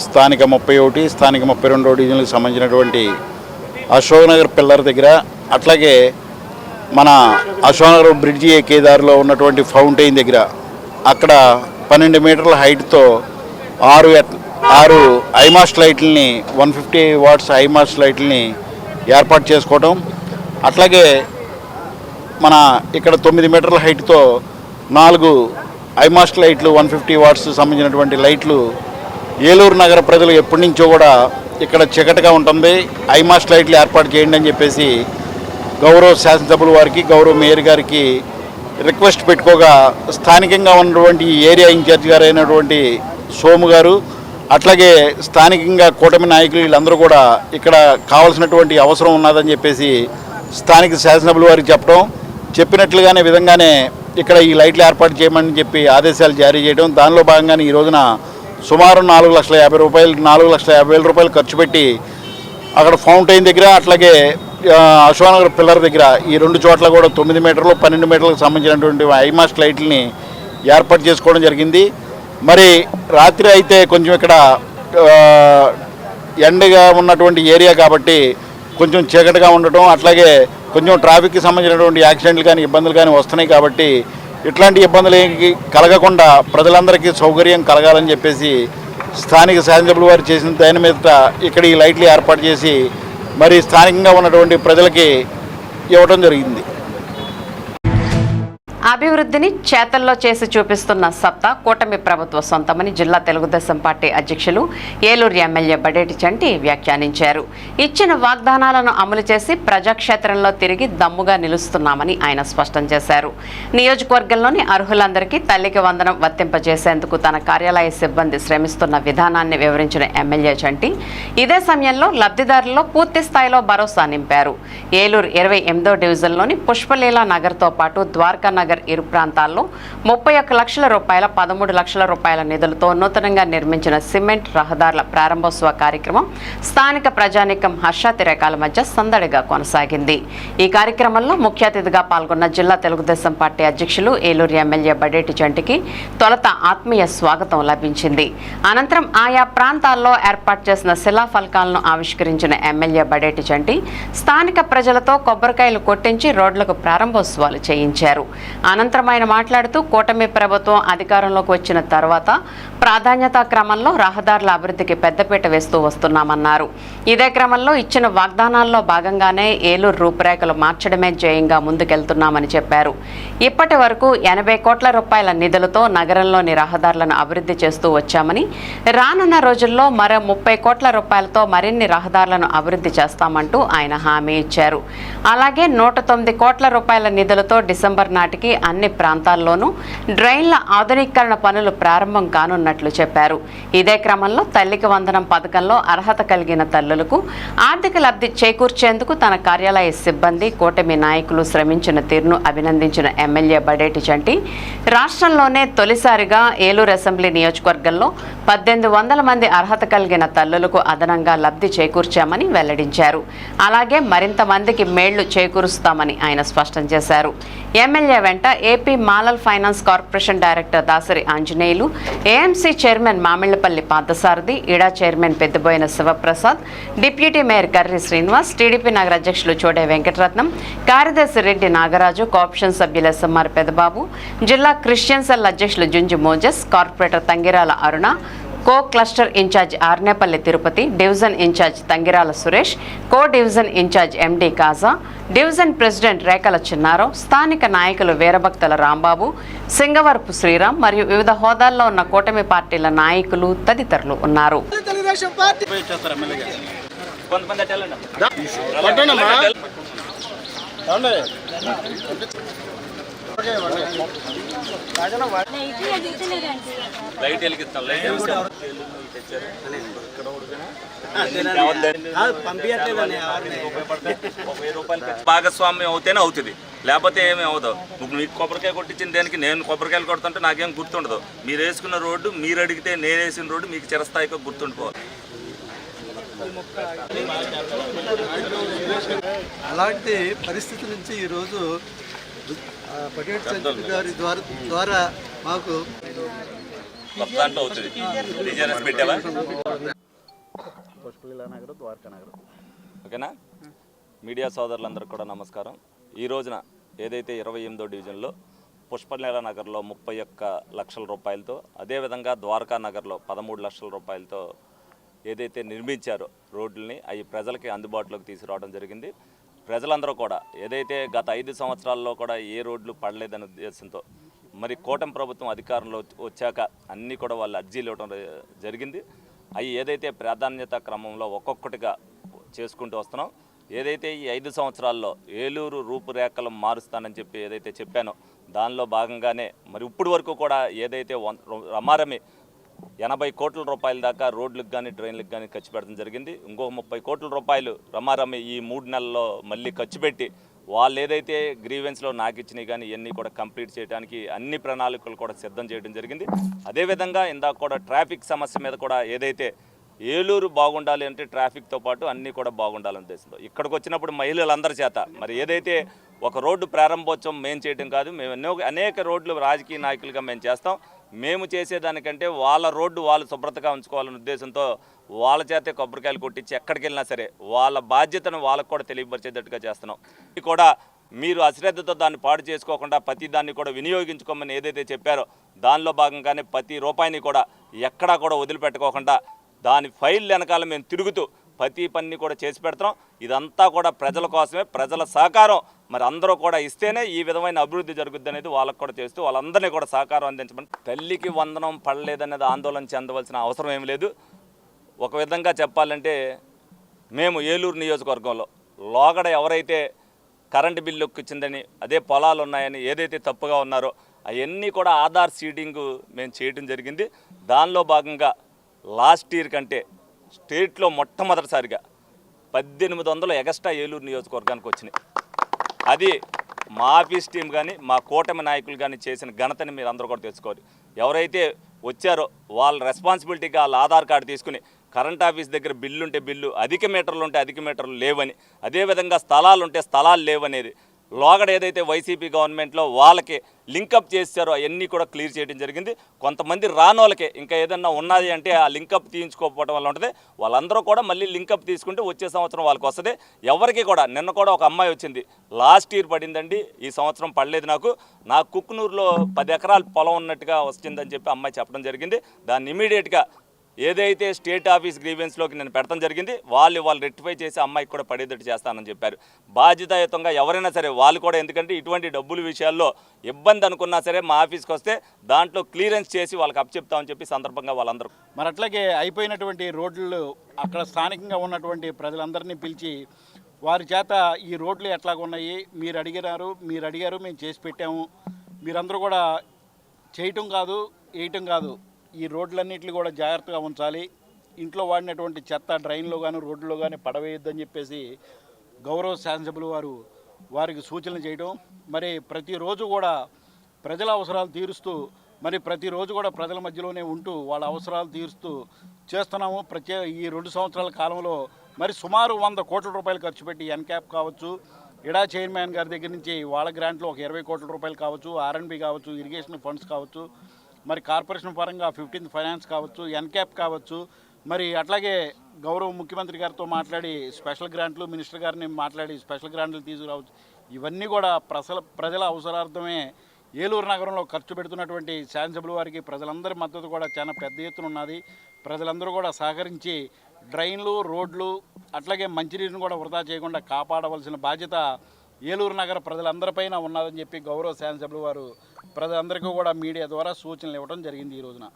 స్థానిక 31, స్థానిక 32 డివిజన్లకు సంబంధించినటువంటి అశోక్ నగర్ పిల్లర్ దగ్గర, అట్లాగే మన అశోక్ నగర్ బ్రిడ్జి ఎక్కేదారిలో ఉన్నటువంటి ఫౌంటైన్ దగ్గర అక్కడ 12 మీటర్ల హైట్తో 6 ఐమాస్ట్ లైట్లని 150 వాట్స్ ఐమాస్ట్ లైట్లని ఏర్పాటు చేసుకోవడం, అట్లాగే మన ఇక్కడ 9 మీటర్ల హైట్తో 4 ఐమాస్ట్ లైట్లు 150 వాట్స్ సంబంధించినటువంటి లైట్లు ఏలూరు నగర ప్రజలు ఎప్పటి నుంచో కూడా ఇక్కడ చీకటిగా ఉంటుంది, ఐమాస్ట్ లైట్లు ఏర్పాటు చేయండి అని చెప్పేసి గౌరవ శాసనసభ్యుల వారికి, గౌరవ మేయర్ గారికి రిక్వెస్ట్ పెట్టుకోగా స్థానికంగా ఉన్నటువంటి ఏరియా ఇన్ఛార్జ్ గారు అయినటువంటి సోము గారు, అట్లాగే స్థానికంగా కూటమి నాయకులు వీళ్ళందరూ కూడా ఇక్కడ కావాల్సినటువంటి అవసరం ఉన్నదని చెప్పేసి స్థానిక శాసనసభ్యుల వారికి చెప్పినట్లుగానే విధంగానే ఇక్కడ ఈ లైట్లు ఏర్పాటు చేయమని చెప్పి ఆదేశాలు జారీ చేయడం, దానిలో భాగంగానే ఈ రోజున సుమారు 4,50,000 రూపాయలు ఖర్చు పెట్టి అక్కడ ఫౌంటైన్ దగ్గర అట్లాగే అశోకనగర్ పిల్లర్ దగ్గర ఈ 2 చోట్ల కూడా 9 మీటర్లు 12 మీటర్లకు సంబంధించినటువంటి ఐమాస్ట్ లైట్లని ఏర్పాటు చేసుకోవడం జరిగింది. మరి రాత్రి అయితే కొంచెం ఇక్కడ ఎండగా ఉన్నటువంటి ఏరియా కాబట్టి కొంచెం చీకటిగా ఉండటం, అట్లాగే కొంచెం ట్రాఫిక్కి సంబంధించినటువంటి యాక్సిడెంట్లు కానీ ఇబ్బందులు కానీ వస్తున్నాయి కాబట్టి ఇట్లాంటి ఇబ్బందులు కలగకుండా ప్రజలందరికీ సౌకర్యం కలగాలని చెప్పేసి స్థానిక శాసనసభ్యుల వారు చేసిన దాని మీద ఇక్కడ ఈ లైట్లు ఏర్పాటు చేసి మరి స్థానికంగా ఉన్నటువంటి ప్రజలకి ఇవ్వడం జరిగింది. అభివృద్ధిని చేతల్లో చేసి చూపిస్తున్న సత్తా కూటమి ప్రభుత్వ సొంతమని జిల్లా తెలుగుదేశం పార్టీ అధ్యక్షులు ఏలూరు ఎమ్మెల్యే బడేటి చంటి వ్యాఖ్యానించారు. ఇచ్చిన వాగ్దానాలను అమలు చేసి ప్రజాక్షేత్రంలో తిరిగి దమ్ముగా నిలుస్తున్నామని ఆయన స్పష్టం చేశారు. నియోజకవర్గంలోని అర్హులందరికీ తల్లికి వందనం వర్తింపజేసేందుకు తన కార్యాలయ సిబ్బంది శ్రమిస్తున్న విధానాన్ని వివరించిన ఎమ్మెల్యే చంటి ఇదే సమయంలో లబ్ధిదారుల్లో పూర్తి స్థాయిలో భరోసా నింపారు. ఏలూరు 28వ డివిజన్లోని పుష్పలీలా నగర్తో పాటు ద్వారకా నగర్ ఇరు ప్రాంతాల్లో 31 లక్షల రూపాయల 13 లక్షల రూపాయల నిధులతో నూతనంగా నిర్మించిన సిమెంట్ రహదారుల ప్రారంభోత్సవ కార్యక్రమం స్థానిక ప్రజానీకం హర్షాతిరేకాల మధ్య సందడిగా కొనసాగింది. ఈ కార్యక్రమంలో ముఖ్య అతిథిగా పాల్గొన్న జిల్లా తెలుగుదేశం పార్టీ అధ్యక్షులు ఏలూరు ఎమ్మెల్యే బడేటి చంటికి తొలుత ఆత్మీయ స్వాగతం లభించింది. అనంతరం ఆయా ప్రాంతాల్లో ఏర్పాటు చేసిన శిలాఫలకాలను ఆవిష్కరించిన ఎమ్మెల్యే బడేటి చంటి స్థానిక ప్రజలతో కొబ్బరికాయలు కొట్టించి రోడ్లకు ప్రారంభోత్సవాలు చేయించారు. అనంతరం ఆయన మాట్లాడుతూ కూటమి ప్రభుత్వం అధికారంలోకి వచ్చిన తర్వాత ప్రాధాన్యతా క్రమంలో రహదారుల అభివృద్ధికి పెద్దపీట వేస్తూ వస్తున్నామన్నారు. ఇదే క్రమంలో ఇచ్చిన వాగ్దానాల్లో భాగంగానే ఏలూరు రూపురేఖలు మార్చడమే ధ్యేయంగా ముందుకెళ్తున్నామని చెప్పారు. ఇప్పటి వరకు 80 కోట్ల రూపాయల నిధులతో నగరంలోని రహదారులను అభివృద్ధి చేస్తూ వచ్చామని, రానున్న రోజుల్లో మరో 30 కోట్ల రూపాయలతో మరిన్ని రహదారులను అభివృద్ధి చేస్తామంటూ ఆయన హామీ ఇచ్చారు. అలాగే 109 కోట్ల రూపాయల నిధులతో డిసెంబర్ నాటికి అన్ని ప్రాంతాల్లోనూ డ్రైన్ల ఆధునీకరణ పనులు ప్రారంభం కానున్నట్లు చెప్పారు. ఇదే క్రమంలో తల్లికి వందనం పథకంలో అర్హత కలిగిన తల్లులకు ఆర్థిక లబ్ధి చేకూర్చేందుకు తన కార్యాలయ సిబ్బంది కూటమి నాయకులు శ్రమించిన తీరును అభినందించిన ఎమ్మెల్యే బడేటి చంటి రాష్ట్రంలోనే తొలిసారిగా ఏలూరు అసెంబ్లీ నియోజకవర్గంలో 1800 మంది అర్హత కలిగిన తల్లులకు అదనంగా లబ్ధి చేకూర్చామని వెల్లడించారు. అలాగే మరింత మందికి మేళ్లు చేకూరుస్తామని ఆయన స్పష్టం చేశారు. ఎమ్మెల్యే వెంట ఏపీ మాలల్ finance corporation director Dasari Anjaneyulu, AMC chairman Mamillapalli Parthasarathi, ఇడా chairman Peddaboina Sivaprasad, deputy mayor Karri Srinivas, TDP నగర అధ్యక్షులు చోడే వెంకటరత్నం, కార్యదర్శి రెడ్డి నాగరాజు, కోఆప్షన్ సభ్యులు ఎస్ఎంఆర్ పెదబాబు, జిల్లా క్రిస్టియన్ సెల్ అధ్యక్షులు Junju Moses, corporator Tangirala Aruna, co cluster incharge Arnepalli Tirupati, division incharge Tangirala Suresh, co division incharge MD Kaja, division president Rekhala Chinnarao, స్థానిక నాయకులు వీరభక్తుల రాంబాబు, సింగవరపు శ్రీరామ్ మరియు వివిధ హోదాల్లో ఉన్న కూటమి పార్టీల నాయకులు తదితరులు ఉన్నారు. లైట్ వెలిగిస్తాం. భాగస్వామ్యం అవుతేనే అవుతుంది, లేకపోతే ఏమీ అవుతావు. ఇప్పుడు మీకు కొబ్బరికాయ కొట్టించిన దేనికి నేను కొబ్బరికాయలు కొడుతుంటే నాకేం గుర్తుండదు. మీరు వేసుకున్న రోడ్డు, మీరు అడిగితే నేను వేసిన రోడ్డు మీకు చిరస్థాయిగా గుర్తుండిపోవాలి. అలాంటి పరిస్థితి నుంచి ఈరోజు బడేటి చంటి గారి ద్వారా మాకు దాంట్లో అవుతుంది. రీజనల్స్ పెట్టావా? ఓకేనా? మీడియా సోదరులందరూ కూడా నమస్కారం. ఈ రోజున ఏదైతే 28వ డివిజన్లో పుష్పలీలా నగర్లో 31 లక్షల రూపాయలతో, అదేవిధంగా ద్వారకా నగర్లో 13 లక్షల రూపాయలతో ఏదైతే నిర్మించారో రోడ్లని అవి ప్రజలకి అందుబాటులోకి తీసుకురావడం జరిగింది. ప్రజలందరూ కూడా ఏదైతే గత 5 సంవత్సరాల్లో కూడా ఏ రోడ్లు పడలేదనే ఉద్దేశంతో మరి కూటమి ప్రభుత్వం అధికారంలో వచ్చాక అన్నీ కూడా వాళ్ళు అర్జీలు ఇవ్వడం జరిగింది. అవి ఏదైతే ప్రాధాన్యత క్రమంలో ఒక్కొక్కటిగా చేసుకుంటూ వస్తున్నాం. ఏదైతే ఈ 5 సంవత్సరాల్లో ఏలూరు రూపురేఖలు మారుస్తానని చెప్పి ఏదైతే చెప్పానో దానిలో భాగంగానే మరి ఇప్పుడు వరకు కూడా ఏదైతే రమారమి 80 కోట్ల రూపాయల దాకా రోడ్లకు కానీ డ్రైన్లకు కానీ ఖర్చు పెట్టడం జరిగింది. ఇంకొక 30 కోట్ల రూపాయలు రమారమి ఈ 3 నెలల్లో మళ్ళీ ఖర్చు పెట్టి వాళ్ళు ఏదైతే గ్రీవెన్స్లో నాకు ఇచ్చినాయి కానీ ఇవన్నీ కూడా కంప్లీట్ చేయడానికి అన్ని ప్రణాళికలు కూడా సిద్ధం చేయడం జరిగింది. అదేవిధంగా ఇందాక కూడా ట్రాఫిక్ సమస్య మీద కూడా ఏదైతే ఏలూరు బాగుండాలి అంటే ట్రాఫిక్తో పాటు అన్నీ కూడా బాగుండాలని ఉద్దేశంతో ఇక్కడికి వచ్చినప్పుడు మహిళలందరి చేత మరి ఏదైతే ఒక రోడ్డు ప్రారంభోత్సవం మేము చేయడం కాదు, మేము అనేక రోడ్లు రాజకీయ నాయకులుగా మేము చేస్తాం. మేము చేసేదానికంటే వాళ్ళ రోడ్డు వాళ్ళు శుభ్రతగా ఉంచుకోవాలనే ఉద్దేశంతో వాళ్ళ చేతే కొబ్బరికాయలు కొట్టించి ఎక్కడికి వెళ్ళినా సరే వాళ్ళ బాధ్యతను వాళ్ళకు కూడా తెలియపరిచేటట్టుగా చేస్తున్నాం. ఇది కూడా మీరు అశ్రద్ధతో దాన్ని పాడు చేసుకోకుండా ప్రతి దాన్ని కూడా వినియోగించుకోమని ఏదైతే చెప్పారో దానిలో భాగంగానే ప్రతి రూపాయిని కూడా ఎక్కడా కూడా వదిలిపెట్టుకోకుండా దాని ఫైల్ వెనకాల మేము తిరుగుతూ ప్రతి పని కూడా చేసి పెడతాం. ఇదంతా కూడా ప్రజల కోసమే, ప్రజల సహకారం మరి అందరూ కూడా ఇస్తేనే ఈ విధమైన అభివృద్ధి జరుగుద్ది అనేది వాళ్ళకు కూడా చేస్తూ వాళ్ళందరినీ కూడా సహకారం అందించమని. తల్లికి వందనం పడలేదనేది ఆందోళన చెందవలసిన అవసరం ఏమి లేదు. ఒక విధంగా చెప్పాలంటే మేము ఏలూరు నియోజకవర్గంలో లోగడ ఎవరైతే కరెంటు బిల్లు ఇచ్చిందని అదే పొలాలు ఉన్నాయని ఏదైతే తప్పుగా ఉన్నారో అవన్నీ కూడా ఆధార్ సీడింగ్ మేము చేయడం జరిగింది. దానిలో భాగంగా లాస్ట్ ఇయర్ కంటే స్టేట్లో మొట్టమొదటిసారిగా 1800 ఎగస్ట్రా ఏలూరు నియోజకవర్గానికి వచ్చినాయి. అది మా ఆఫీస్ టీం కానీ మా కూటమి నాయకులు కానీ చేసిన ఘనతని మీరు అందరూ కూడా తెలుసుకోవాలి. ఎవరైతే వచ్చారో వాళ్ళ రెస్పాన్సిబిలిటీగా వాళ్ళ ఆధార్ కార్డు తీసుకుని కరెంట్ ఆఫీస్ దగ్గర బిల్లు ఉంటే బిల్లు, అధిక మీటర్లు ఉంటే అధిక మీటర్లు లేవని, అదేవిధంగా స్థలాలు ఉంటే స్థలాలు లేవనేది లోగడ ఏదైతే వైసీపీ గవర్నమెంట్లో వాళ్ళకి లింకప్ చేశారో అవన్నీ కూడా క్లియర్ చేయడం జరిగింది. కొంతమంది రానోళ్ళకే ఇంకా ఏదన్నా ఉన్నది అంటే ఆ లింకప్ తీయించుకోకపోవడం వల్ల ఉంటుంది. వాళ్ళందరూ కూడా మళ్ళీ లింకప్ తీసుకుంటే వచ్చే సంవత్సరం వాళ్ళకి వస్తుంది. ఎవరికి కూడా నిన్న కూడా ఒక అమ్మాయి వచ్చింది, లాస్ట్ ఇయర్ పడిందండి, ఈ సంవత్సరం పడలేదు. నాకు కుక్కునూరులో 10 ఎకరాల పొలం ఉన్నట్టుగా వచ్చిందని చెప్పి అమ్మాయి చెప్పడం జరిగింది. దాన్ని ఇమీడియట్గా ఏదైతే స్టేట్ ఆఫీస్ గ్రీవెన్స్లోకి నేను పెడతాం జరిగింది, వాళ్ళు రెక్టిఫై చేసి అమ్మాయికి కూడా పడేటట్టు చేస్తానని చెప్పారు. బాధ్యతాయుతంగా ఎవరైనా సరే వాళ్ళు కూడా, ఎందుకంటే ఇటువంటి డబ్బుల విషయాల్లో ఇబ్బంది అనుకున్నా సరే మా ఆఫీస్కి వస్తే దాంట్లో క్లియరెన్స్ చేసి వాళ్ళకి అప్పచెప్తామని చెప్పి సందర్భంగా వాళ్ళందరూ. మరి అట్లాగే అయిపోయినటువంటి రోడ్లు అక్కడ స్థానికంగా ఉన్నటువంటి ప్రజలందరినీ పిలిచి వారి చేత ఈ రోడ్లు ఎట్లాగున్నాయి మీరు అడిగారు మేము చేసి పెట్టాము, మీరందరూ కూడా చేయటం కాదు వేయటం కాదు, ఈ రోడ్లన్నింటినీ కూడా జాగ్రత్తగా ఉంచాలి, ఇంట్లో వాడినటువంటి చెత్త డ్రైన్లో కానీ రోడ్లలో కానీ పడవేయొద్దని చెప్పేసి గౌరవ శాసనసభ్యులు వారికి సూచనలు చేయడం, మరి ప్రతిరోజు కూడా ప్రజల అవసరాలు తీరుస్తూ ప్రతిరోజు కూడా ప్రజల మధ్యలోనే ఉంటూ వాళ్ళ అవసరాలు తీరుస్తూ చేస్తున్నాము. ఈ 2 సంవత్సరాల కాలంలో మరి సుమారు 100 కోట్ల రూపాయలు ఖర్చు పెట్టి ఎన్క్యాప్ కావచ్చు, ఇడా చైర్మన్ గారి దగ్గర నుంచి వాళ్ళ గ్రాంట్లో ఒక 20 కోట్ల రూపాయలు కావచ్చు, ఆర్ఎన్బి కావచ్చు, ఇరిగేషన్ ఫండ్స్ కావచ్చు, మరి కార్పొరేషన్ పరంగా 15th ఫైనాన్స్ కావచ్చు, ఎన్క్యాప్ కావచ్చు, మరి అట్లాగే గౌరవ ముఖ్యమంత్రి గారితో మాట్లాడి స్పెషల్ గ్రాంట్లు, మినిస్టర్ గారిని మాట్లాడి స్పెషల్ గ్రాంట్లు తీసుకురావచ్చు. ఇవన్నీ కూడా ప్రజల అవసరార్థమే ఏలూరు నగరంలో ఖర్చు పెడుతున్నటువంటి శాసనసభ్యుల వారికి ప్రజలందరి మద్దతు కూడా చాలా పెద్ద ఎత్తున ఉన్నది. ప్రజలందరూ కూడా సహకరించి డ్రైన్లు, రోడ్లు అట్లాగే మంచినీరుని కూడా వృధా చేయకుండా కాపాడవలసిన బాధ్యత ఏలూరు నగర ప్రజలందరిపైన ఉన్నదని చెప్పి గౌరవ శాసనసభ్యుల వారు ప్రజలందరికీ కూడా మీడియా ద్వారా సూచనలు ఇవ్వడం జరిగింది. ఈ రోజున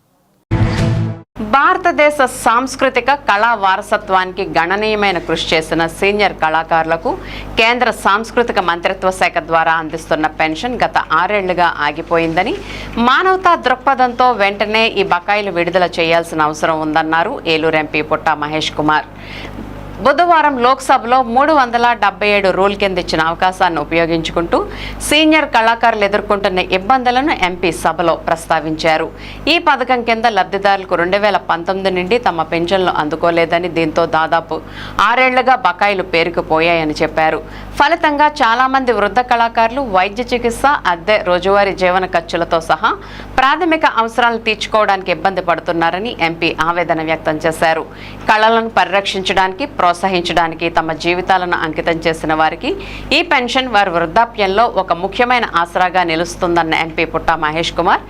భారతదేశ సాంస్కృతిక కళా వారసత్వానికి గణనీయమైన కృషి చేసిన సీనియర్ కళాకారులకు కేంద్ర సాంస్కృతిక మంత్రిత్వ శాఖ ద్వారా అందిస్తున్న పెన్షన్ గత 6 ఏళ్లుగా ఆగిపోయిందని, మానవతా దృక్పథంతో వెంటనే ఈ బకాయిలు విడుదల చేయాల్సిన అవసరం ఉందన్నారు ఏలూరు ఎంపీ పుట్టా మహేష్ కుమార్. బుధవారం లోక్సభలో 377 రూల్ కింద ఇచ్చిన అవకాశాన్ని ఉపయోగించుకుంటూ సీనియర్ కళాకారులు ఎదుర్కొంటున్న ఇబ్బందులను ఎంపీ సభలో ప్రస్తావించారు. ఈ పథకం కింద లబ్ధిదారులకు 2019 నుండి తమ పెన్షన్లు అందుకోలేదని, దీంతో దాదాపు 6 ఏళ్లుగా బకాయిలు పేరుకుపోయాయని చెప్పారు. ఫలితంగా చాలా మంది వృద్ధ కళాకారులు వైద్య చికిత్స, అద్దె, రోజువారీ జీవన ఖర్చులతో సహా ప్రాథమిక అవసరాలను తీర్చుకోవడానికి ఇబ్బంది పడుతున్నారని ఎంపీ ఆవేదన వ్యక్తం చేశారు. కళలను పరిరక్షించడానికి, ప్రోత్సహించడానికి తమ జీవితాలను అంకితం చేసిన వారికి ఈ పెన్షన్ వారి వృద్ధాప్యంలో ఒక ముఖ్యమైన ఆసరాగా నిలుస్తుందన్న ఎంపీ పుట్టా మహేష్ కుమార్,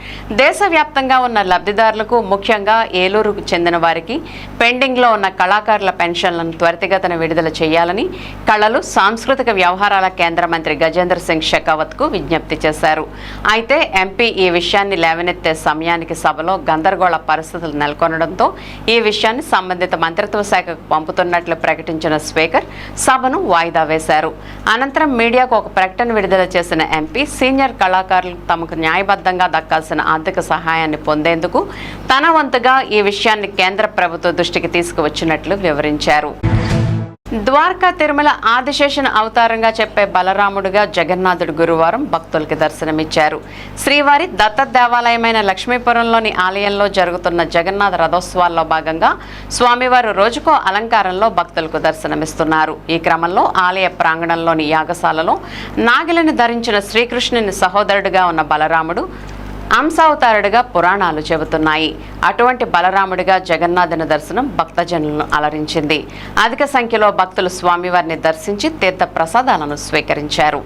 దేశవ్యాప్తంగా ఉన్న లబ్ధిదారులకు, ముఖ్యంగా ఏలూరుకు చెందిన వారికి పెండింగ్లో ఉన్న కళాకారుల పెన్షన్లను త్వరితగతిన విడుదల చేయాలని కళలు, సాంస్కృతిక వ్యవహారాల కేంద్ర మంత్రి గజేంద్ర సింగ్ షెకావత్కు విజ్ఞప్తి చేశారు. అయితే ఎంపీ ఈ విషయాన్ని లేవనెత్తే సమయానికి సభలో గందరగోళ పరిస్థితులు నెలకొనడంతో ఈ విషయాన్ని సంబంధిత మంత్రిత్వ శాఖకు పంపుతున్నట్లు ప్రకటించిన స్పీకర్ సభను వాయిదా వేశారు. అనంతరం మీడియాకు ఒక ప్రకటన విడుదల చేసిన ఎంపీ సీనియర్ కళాకారులు తమకు న్యాయబద్ధంగా దక్కాల్సిన ఆర్థిక సహాయాన్ని పొందేందుకు తన వంతుగా ఈ విషయాన్ని కేంద్ర ప్రభుత్వ దృష్టికి తీసుకువచ్చినట్లు వివరించారు. ద్వారకా తిరుమల ఆదిశేషుని అవతారంగా చెప్పే బలరాముడుగా జగన్నాథుడు గురువారం భక్తులకి దర్శనమిచ్చారు. శ్రీవారి దత్త దేవాలయమైన లక్ష్మీపురంలోని ఆలయంలో జరుగుతున్న జగన్నాథ రథోత్సవాల్లో భాగంగా స్వామివారు రోజుకో అలంకారంలో భక్తులకు దర్శనమిస్తున్నారు. ఈ క్రమంలో ఆలయ ప్రాంగణంలోని యాగశాలలో నాగిలిని ధరించిన శ్రీకృష్ణుని సహోదరుడిగా ఉన్న బలరాముడు అంశావతారుడిగా పురాణాలు చెబుతున్నాయి. అటువంటి బలరాముడిగా జగన్నాథుని దర్శనం భక్తజనులను అలరించింది. అధిక సంఖ్యలో భక్తులు స్వామివారిని దర్శించి తీర్థ ప్రసాదాలను స్వీకరించారు.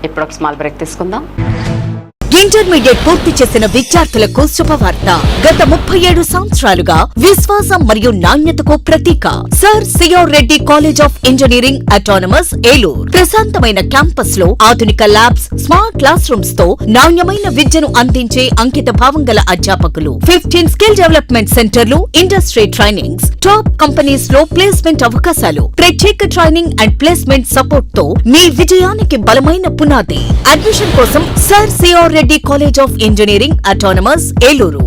ఇప్పుడు ఒక స్మాల్ బ్రేక్ తీసుకుందాం. ఇంటర్మీడియట్ పూర్తి చేసిన విద్యార్థులకు శుభవార్త. గత 37 సంవత్సరాలుగా విశ్వాసం మరియు నాణ్యతకు ప్రతీక sir CR Reddy college of engineering autonomous Eluru. ప్రశాంతమైన క్యాంపస్ లో ఆధునిక ల్యాబ్స్, స్మార్ట్ క్లాస్ రూమ్స్ తో నాణ్యమైన విద్యను అందించే అంకిత భావం గల అధ్యాపకులు, 15 స్కిల్ డెవలప్మెంట్ సెంటర్లు, ఇండస్ట్రీ ట్రైనింగ్స్, టాప్ కంపెనీస్ లో ప్లేస్మెంట్ అవకాశాలు, ప్రత్యేక ట్రైనింగ్ అండ్ ప్లేస్మెంట్ సపోర్ట్ తో మీ విజయానికి బలమైన పునాది. అడ్మిషన్ కోసం sir CR Reddy college of engineering autonomous Eluru.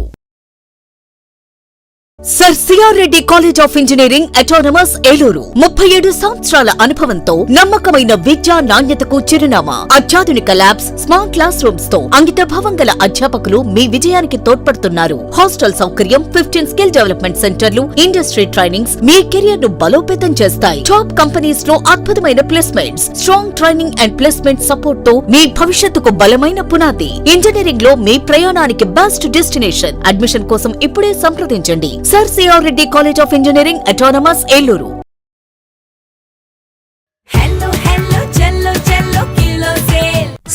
Sir CR Reddy college of engineering autonomous Eluru 37 సంవత్సరాల అనుభవంతో నమ్మకమైన విద్యా నాణ్యతకు చిరునామా. అత్యాధునిక ల్యాబ్స్, స్మార్ట్ క్లాస్ రూమ్స్ తో అంకిత భావం గల అధ్యాపకులు మీ విజయానికి తోడ్పడుతున్నారు. హాస్టల్ సౌకర్యం, 15 స్కిల్ డెవలప్మెంట్ సెంటర్లు, ఇండస్ట్రీ ట్రైనింగ్స్ మీ కెరియర్ ను బలోపేతం చేస్తాయి. టాప్ కంపెనీస్ లో అద్భుతమైన placements, strong training and placement support తో మీ భవిష్యత్తుకు బలమైన పునాది. ఇంజనీరింగ్ లో మీ ప్రయాణానికి బెస్ట్ డెస్టినేషన్. అడ్మిషన్ కోసం ఇప్పుడే సంప్రదించండి. Sir CR Reddy college of engineering autonomous Eluru.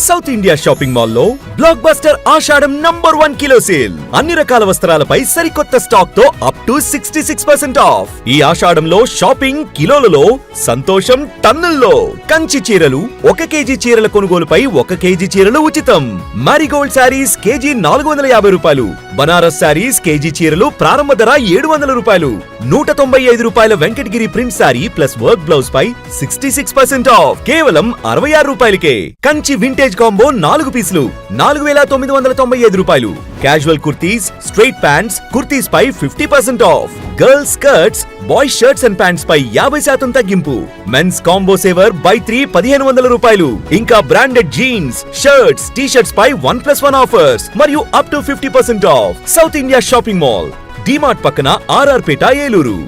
South India shopping mall లో బ్లాక్ బస్టర్ ఆషాఢం #1 కిలో సేల్. అన్ని రకాల వస్త్రాలపై సరికొత్త స్టాక్ తో అప్ టు 66% ఆఫ్. ఈ ఆషాఢంలో షాపింగ్ కిలోలలో, సంతోషం టన్నుల్లో. కంచి చీరలు 1 కేజీ చీరల కొనుగోలుపై 1 కేజీ చీరలు ఉచితం. మారిగోల్డ్ శారీస్ కేజీ 450 రూపాయలు. బనారస్ శారీస్ కేజీ చీరలు ప్రారంభ ధర 700 రూపాయలు. 195 రూపాయల Venkatagiri print sari plus work blouse పై 66% ఆఫ్. కేవలం 66 రూపాయలకే. కంచి వింటేజ్ కాంబో 4 పీసులు 4995 రూపాయలు. Casual kurtis, straight pants, kurtis పై 50% off. Girls skirts, boys shirts and pants పై 50% తగ్గింపు. మెన్స్ కాంబో సేవర్ బై 3 1500 రూపాయలు. ఇంకా branded jeans, shirts, T shirts పై 1+1 ఆఫర్స్ మరియు up to 50% off. South India shopping mall, DMart పక్కన RR Peta Eluru.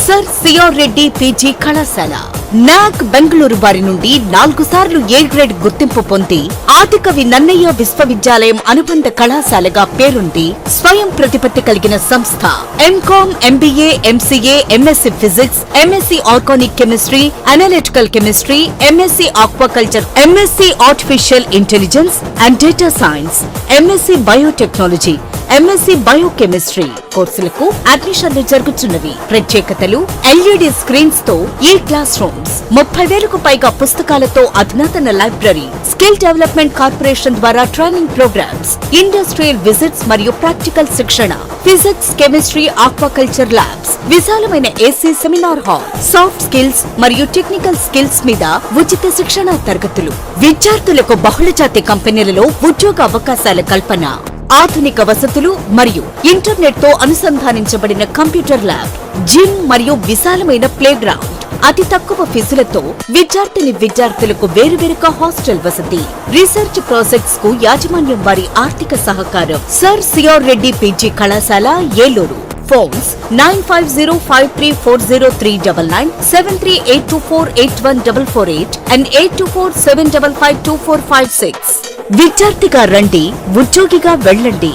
Sir CR Reddy PG కళాశాల NAAC Bengaluru వారి నుండి 4 సార్లు ఏ గ్రేడ్ గుర్తింపు పొంది ఆదికవి నన్నయ్య విశ్వవిద్యాలయం అనుబంధ కళాశాలగా పేరుంది స్వయం ప్రతిపత్తి కలిగిన సంస్థ. MCom, MBA, MCA, MSc physics, MSc organic chemistry, analytical chemistry, MSc aquaculture, MSc artificial intelligence and data science, MSc biotechnology, MSc biochemistry కోర్సులకు అడ్మిషన్లు జరుగుతున్నవి. ప్రత్యేకతలు: ఎల్ఈడి స్క్రీన్స్ తో ఈ క్లాస్ రూమ్స్, 30,000కు పైగా పుస్తకాలతో అధునాతన లైబ్రరీ, స్కిల్ డెవలప్మెంట్ కార్పొరేషన్ ద్వారా ట్రైనింగ్ ప్రోగ్రామ్స్, ఇండస్ట్రియల్ విజిట్స్ మరియు ప్రాక్టికల్ శిక్షణ, ఫిజిక్స్, కెమిస్ట్రీ, ఆక్వాకల్చర్ ల్యాబ్స్, విశాలమైన AC seminar hall, soft skills మరియు టెక్నికల్ స్కిల్స్ మీద ఉచిత శిక్షణ తరగతులు, విద్యార్థులకు బహుళజాతి కంపెనీలలో ఉద్యోగ అవకాశాల కల్పన, ఆధునిక వసతులు మరియు ఇంటర్నెట్ తో అనుసంధానించబడిన కంప్యూటర్ ల్యాబ్, జిమ్ మరియు విశాలమైన ప్లే గ్రౌండ్, అతి తక్కువ ఫీజులతో విద్యార్థులకు వేరువేరుగా హాస్టల్ వసతి, రీసెర్చ్ ప్రాజెక్ట్స్ కు యాజమాన్యం వారి ఆర్థిక సహకారం. సర్ సిఆర్ రెడ్డి పీజీ కళాశాల, ఏలూరు. Phones 9505340399, 7382481448 and 8247552456. విద్యార్థిగా రండి, ఉద్యోగిగా వెళ్ళండి.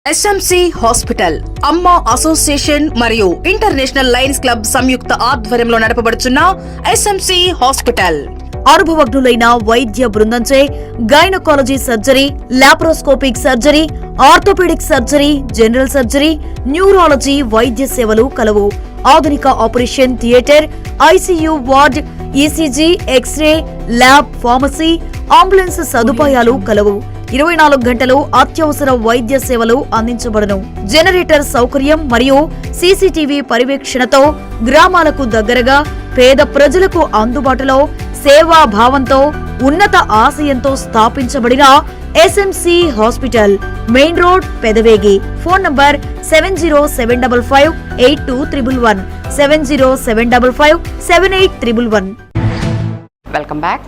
ఎస్ఎంసి హాస్పిటల్, అమ్మ అసోసియేషన్ మరియు ఇంటర్నేషనల్ లయన్స్ క్లబ్ సంయుక్త ఆధ్వర్యంలో నడపబడుచున్న ఎస్ఎంసి హాస్పిటల్ అనుభవజ్ఞులైన వైద్య బృందంచే gynaecology surgery, laparoscopic surgery, orthopaedic surgery, general surgery, neurology వైద్య సేవలు కలవు. ఆధునిక operation theatre, ICU ward, ECG, X-ray, lab, pharmacy, ambulance సదుపాయాలు కలవు. 24 గంటలు అత్యవసర వైద్య సేవలు అందించబడును. జనరేటర్ సౌకర్యం మరియు సీసీటీవీ పర్యవేక్షణతో గ్రామాలకు దగ్గరగా పేద ప్రజలకు అందుబాటులో సేవా భావంతో ఉన్నత ఆశయంతో స్థాపించబడిన SMC hospital, main road, Pedavegi. Phone number 7075582311, 7075578311. Welcome back.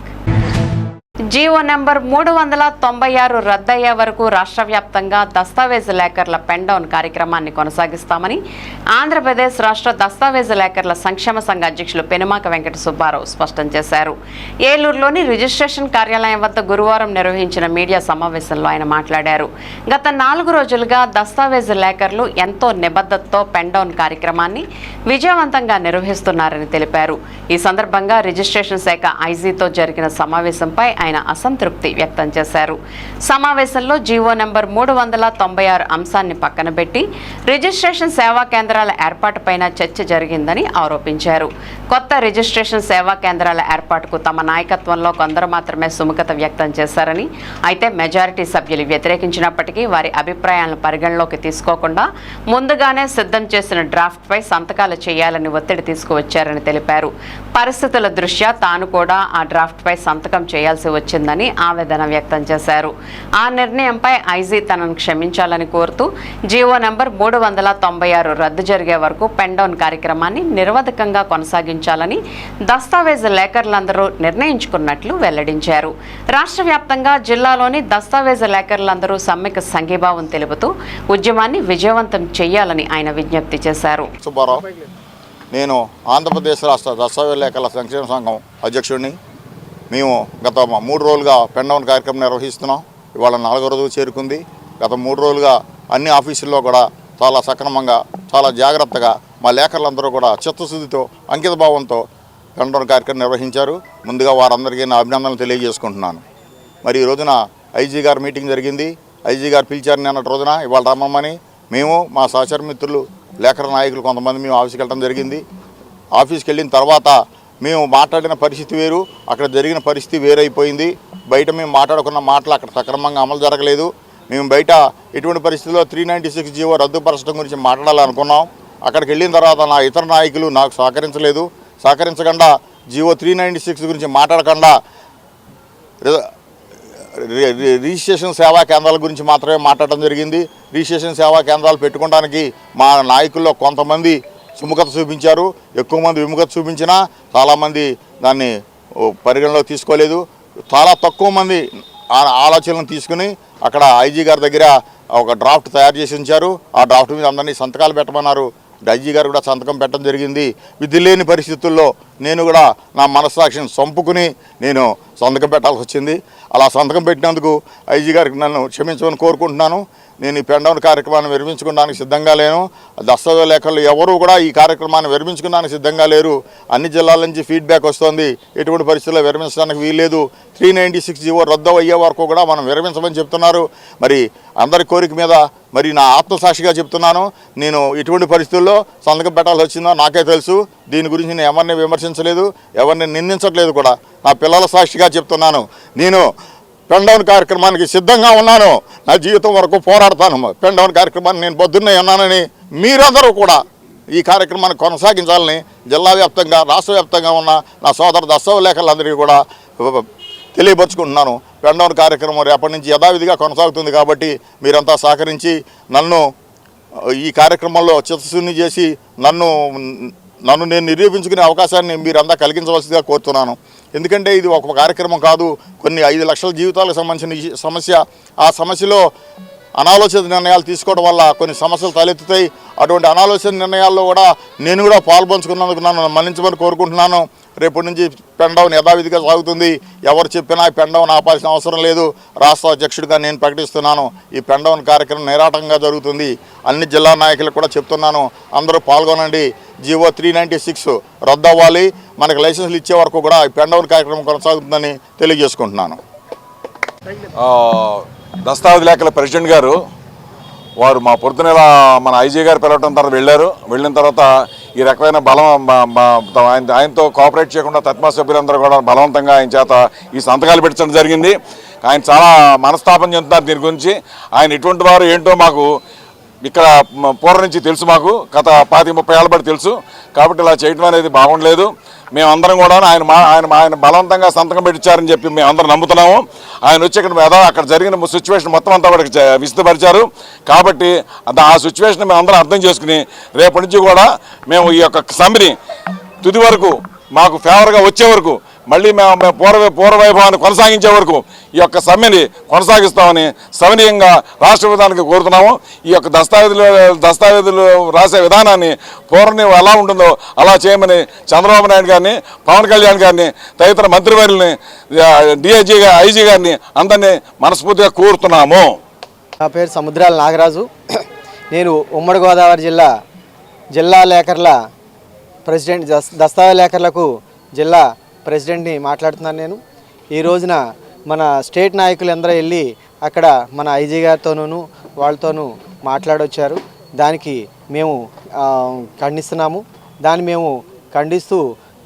GO number 396 రద్దయ్యే వరకు రాష్ట్ర వ్యాప్తంగా దస్తావేజు లేఖర్ల పెన్డౌన్ కార్యక్రమాన్ని కొనసాగిస్తామని ఆంధ్రప్రదేశ్ రాష్ట్ర దస్తావేజు లేఖర్ల సంక్షేమ సంఘ అధ్యక్షులు పెనుమాక వెంకట సుబ్బారావు స్పష్టం చేశారు. ఏలూరులోని రిజిస్ట్రేషన్ కార్యాలయం వద్ద గురువారం నిర్వహించిన మీడియా సమావేశంలో ఆయన మాట్లాడారు. గత 4 రోజులుగా దస్తావేజు లేఖర్లు ఎంతో నిబద్ధతతో పెన్డౌన్ కార్యక్రమాన్ని విజయవంతంగా నిర్వహిస్తున్నారని తెలిపారు. ఈ సందర్భంగా రిజిస్ట్రేషన్ శాఖ ఐజీతో జరిగిన సమావేశంపై ఆయన అసంతృప్తి వ్యక్తం చేశారు. సమావేశంలో జీవో నెంబర్ 396 అంశాన్ని పక్కన పెట్టి రిజిస్ట్రేషన్ సేవా కేంద్రాల ఏర్పాటుపైన చర్చ జరిగిందని ఆరోపించారు. కొత్త రిజిస్ట్రేషన్ సేవా కేంద్రాల ఏర్పాటుకు తమ నాయకత్వంలో కొందరు మాత్రమే సుముఖత వ్యక్తం చేశారని, అయితే మెజారిటీ సభ్యులు వ్యతిరేకించినప్పటికీ వారి అభిప్రాయాలను పరిగణలోకి తీసుకోకుండా ముందుగానే సిద్ధం చేసిన డ్రాఫ్ట్పై సంతకాలు చేయాలని ఒత్తిడి తీసుకువచ్చారని తెలిపారు. పరిస్థితుల దృష్ట్యా తాను కూడా ఆ డ్రాఫ్ట్పై సంతకం చేయాల్సి వచ్చిందని ఆవేదన వ్యక్తం చేశారు. ఆ నిర్ణయంపై ఐజీ తనను క్షమించాలని కోరుతూ జీవో నెంబర్ 396 రద్దు జరిగే వరకు పెన్డౌన్ కార్యక్రమాన్ని నిరవధికంగా కొనసాగించాలని దస్తావేజు లేఖర్లందరూ నిర్ణయించుకున్నట్లు వెల్లడించారు. రాష్ట్ర వ్యాప్తంగా జిల్లాలోని దస్తావేజు లేఖర్లందరూ సమ్మెకు సంఘీభావం తెలుపుతూ ఉద్యమాన్ని విజయవంతం చేయాలని ఆయన విజ్ఞప్తి చేశారు. నేను ఆంధ్రప్రదేశ్ రాష్ట్ర దస్తావేజు లేఖర్ల సంక్షేమ సంఘం అధ్యక్షుడిని. మేము గత 3 రోజులుగా పెన్డౌన్ కార్యక్రమం నిర్వహిస్తున్నాం. ఇవాళ 4వ రోజు చేరుకుంది. గత 3 రోజులుగా అన్ని ఆఫీసుల్లో కూడా చాలా సక్రమంగా చాలా జాగ్రత్తగా మా లేఖరులందరూ కూడా చిత్తశుద్ధితో అంకిత భావంతో పెండౌన్ కార్యక్రమం నిర్వహించారు. ముందుగా వారందరికీ నా అభినందనలు తెలియజేసుకుంటున్నాను. మరి ఈ రోజున ఐజీ గారు మీటింగ్ జరిగింది. ఐజీ గారు పిలిచారు నిన్నటి రోజున ఇవాళ రమ్మని. మేము మా సహచర మిత్రులు లేఖర నాయకులు కొంతమంది మేము ఆఫీస్కి వెళ్ళడం జరిగింది. ఆఫీస్కి వెళ్ళిన తర్వాత మేము మాట్లాడిన పరిస్థితి వేరు, అక్కడ జరిగిన పరిస్థితి వేరైపోయింది. బయట మేము మాట్లాడుకున్న మాటలు అక్కడ సక్రమంగా అమలు జరగలేదు. మేము బయట ఎటువంటి పరిస్థితుల్లో 396 జీవో రద్దుపరచడం గురించి మాట్లాడాలనుకున్నాం. అక్కడికి వెళ్ళిన తర్వాత నా ఇతర నాయకులు నాకు సహకరించలేదు. సహకరించకుండా జీవో 396 గురించి మాట్లాడకుండా రిజిస్ట్రేషన్ సేవా కేంద్రాల గురించి మాత్రమే మాట్లాడడం జరిగింది. రిజిస్ట్రేషన్ సేవా కేంద్రాలు పెట్టుకోవడానికి మా నాయకుల్లో కొంతమంది సుముఖత చూపించారు. ఎక్కువ మంది విముఖత చూపించినా చాలామంది దాన్ని పరిగణలో తీసుకోలేదు. చాలా తక్కువ మంది ఆలోచనలను తీసుకుని అక్కడ ఐజీ గారి దగ్గర ఒక డ్రాఫ్ట్ తయారు చేసి ఉంచారు. ఆ డ్రాఫ్ట్ మీద అందరినీ సంతకాలు పెట్టమన్నారు. ఐజీ గారు కూడా సంతకం పెట్టడం జరిగింది. విధి లేని పరిస్థితుల్లో నేను కూడా నా మనస్సాక్షిని చంపుకుని నేను సంతకం పెట్టాల్సి వచ్చింది. అలా సంతకం పెట్టినందుకు ఐజీ గారికి నన్ను క్షమించమని కోరుకుంటున్నాను. నేను ఈ పెండౌన్ కార్యక్రమాన్ని విరమించుకోవడానికి సిద్ధంగా లేను. దస్తవేజ లేఖలు ఎవరు కూడా ఈ కార్యక్రమాన్ని విరమించుకోవడానికి సిద్ధంగా లేరు. అన్ని జిల్లాల నుంచి ఫీడ్బ్యాక్ వస్తుంది, ఎటువంటి పరిస్థితుల్లో విరమించడానికి వీల్లేదు. 396 జీవో రద్దు అయ్యే వరకు కూడా మనం విరమించమని చెప్తున్నారు. మరి అందరి కోరిక మీద మరి నా ఆత్మసాక్షిగా చెప్తున్నాను, నేను ఎటువంటి పరిస్థితుల్లో సంతకం పెట్టాల్సి వచ్చిందో నాకే తెలుసు. దీని గురించి నేను ఎవరిని విమర్శించలేదు, ఎవరిని నిందించట్లేదు కూడా. నా పిల్లల సాక్షిగా చెప్తున్నాను, నేను పెండౌన్ కార్యక్రమానికి సిద్ధంగా ఉన్నాను. నా జీవితం వరకు పోరాడతాను. పెండౌన్ కార్యక్రమాన్ని నేను పొద్దున్నే ఉన్నానని మీరందరూ కూడా ఈ కార్యక్రమాన్ని కొనసాగించాలని జిల్లా వ్యాప్తంగా రాష్ట్ర వ్యాప్తంగా ఉన్న నా సోదర దస్తవేజ లేఖలందరికీ కూడా తెలియపరుచుకుంటున్నాను. పెండౌన్ కార్యక్రమం రేపటి నుంచి యథావిధిగా కొనసాగుతుంది కాబట్టి మీరంతా సహకరించి నన్ను ఈ కార్యక్రమంలో చిత్తశుద్ధి చేసి నన్ను నేను నిరూపించుకునే అవకాశాన్ని మీరంతా కలిగించవలసిందిగా కోరుతున్నాను. ఎందుకంటే ఇది ఒక కార్యక్రమం కాదు, కొన్ని 5 లక్షల జీవితాలకు సంబంధించిన సమస్య. ఆ సమస్యలో అనాలోచిత నిర్ణయాలు తీసుకోవడం వల్ల కొన్ని సమస్యలు తలెత్తుతాయి. అటువంటి అనాలోచిత నిర్ణయాల్లో కూడా నేను కూడా పాల్పంచుకున్నందుకు నన్ను మన్నించమని కోరుకుంటున్నాను. రేపటి నుంచి పెండౌన్ యథావిధిగా సాగుతుంది. ఎవరు చెప్పినా పెండౌన్ ఆపాల్సిన అవసరం లేదు. రాష్ట్ర అధ్యక్షుడిగా నేను ప్రకటిస్తున్నాను, ఈ పెండౌన్ కార్యక్రమం నిరాటంగా జరుగుతుంది. అన్ని జిల్లా నాయకులకు కూడా చెప్తున్నాను, అందరూ పాల్గొనండి. జీవో 396 రద్దు అవ్వాలి. మనకు లైసెన్సులు ఇచ్చే వరకు కూడా ఈ పెండౌన్ కార్యక్రమం కొనసాగుతుందని తెలియజేసుకుంటున్నాను. దస్తవేజ లేఖల ప్రెసిడెంట్ గారు వారు మా పొద్దున మన ఐజీ గారు పిలవటం తర్వాత వెళ్ళిన తర్వాత ఈ రకమైన ఆయనతో కోఆపరేట్ చేయకుండా తత్మా సభ్యులందరూ కూడా బలవంతంగా ఆయన చేత ఈ సంతకాలు పెట్టడం జరిగింది. ఆయన చాలా మనస్తాపం చెందుతున్నారు దీని గురించి. ఆయన ఎటువంటి వారు ఏంటో మాకు ఇక్కడ పూర్వం నుంచి తెలుసు, మాకు గత 25-30 ఏళ్ళ బట్టి తెలుసు. కాబట్టి ఇలా చేయడం అనేది బాగుండలేదు. మేమందరం కూడా ఆయన బలవంతంగా సంతకం పెట్టించారని చెప్పి మేమందరం నమ్ముతున్నాము. ఆయన వచ్చి అక్కడ జరిగిన సిచ్యువేషన్ మొత్తం అంతా వాడికి విశదపరిచారు. కాబట్టి ఆ సిచ్యువేషన్ మేమందరం అర్థం చేసుకుని రేపటి నుంచి కూడా మేము ఈ యొక్క సమ్మెని తుది వరకు మాకు ఫేవర్గా వచ్చే వరకు మళ్ళీ మేము పూర్వవైభవాన్ని కొనసాగించే వరకు ఈ యొక్క సమ్మెని కొనసాగిస్తామని సవినీయంగా రాష్ట్ర విధానానికి కోరుతున్నాము. ఈ యొక్క దస్తావేజులు రాసే విధానాన్ని పూర్వం ఎలా ఉంటుందో అలా చేయమని చంద్రబాబు నాయుడు గారిని, పవన్ కళ్యాణ్ గారిని, తదితర మంత్రివర్యుల్ని, ఐజీ గారిని అందరినీ మనస్ఫూర్తిగా కోరుతున్నాము. నా పేరు సముద్రాల నాగరాజు. నేను ఉమ్మడి గోదావరి జిల్లా లేఖర్ల ప్రెసిడెంట్, దస్తవేజ లేఖర్లకు జిల్లా ప్రెసిడెంట్ని మాట్లాడుతున్నాను. నేను ఈ రోజున మన స్టేట్ నాయకులు అందరూ వెళ్ళి అక్కడ మన ఐజీ గారితోనూ వాళ్ళతోనూ మాట్లాడొచ్చారు. దానికి మేము ఖండిస్తున్నాము. దాన్ని మేము ఖండిస్తూ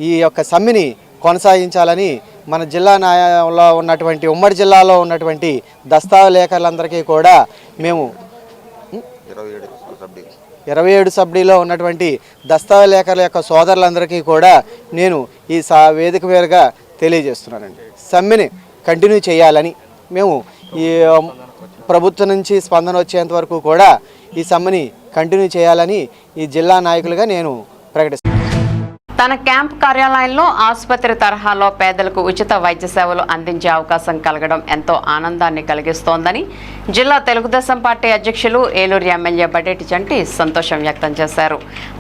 ఈ యొక్క సమ్మెని కొనసాగించాలని మన జిల్లా న్యాయంలో ఉన్నటువంటి ఉమ్మడి జిల్లాలో ఉన్నటువంటి దస్తవేజ లేఖర్లందరికీ కూడా మేము 27 సబ్డీలో ఉన్నటువంటి దస్తవేజ లేఖల యొక్క సోదరులందరికీ కూడా నేను ఈ వేదిక మీదుగా తెలియజేస్తున్నానండి. సమ్మెని కంటిన్యూ చేయాలని మేము ఈ ప్రభుత్వం నుంచి స్పందన వచ్చేంత వరకు కూడా ఈ సమ్మెని కంటిన్యూ చేయాలని ఈ జిల్లా నాయకులుగా నేను ప్రకటిస్తున్నాను. తన క్యాంప్ కార్యాలయంలో ఆసుపత్రి తరహాలో పేదలకు ఉచిత వైద్య సేవలు అందించే అవకాశం కలగడం ఎంతో ఆనందాన్ని కలిగిస్తోందని జిల్లా తెలుగుదేశం పార్టీ అధ్యక్షులు ఏలూరు ఎమ్మెల్యే బడేటి చంటి సంతోషం వ్యక్తం చేశారు.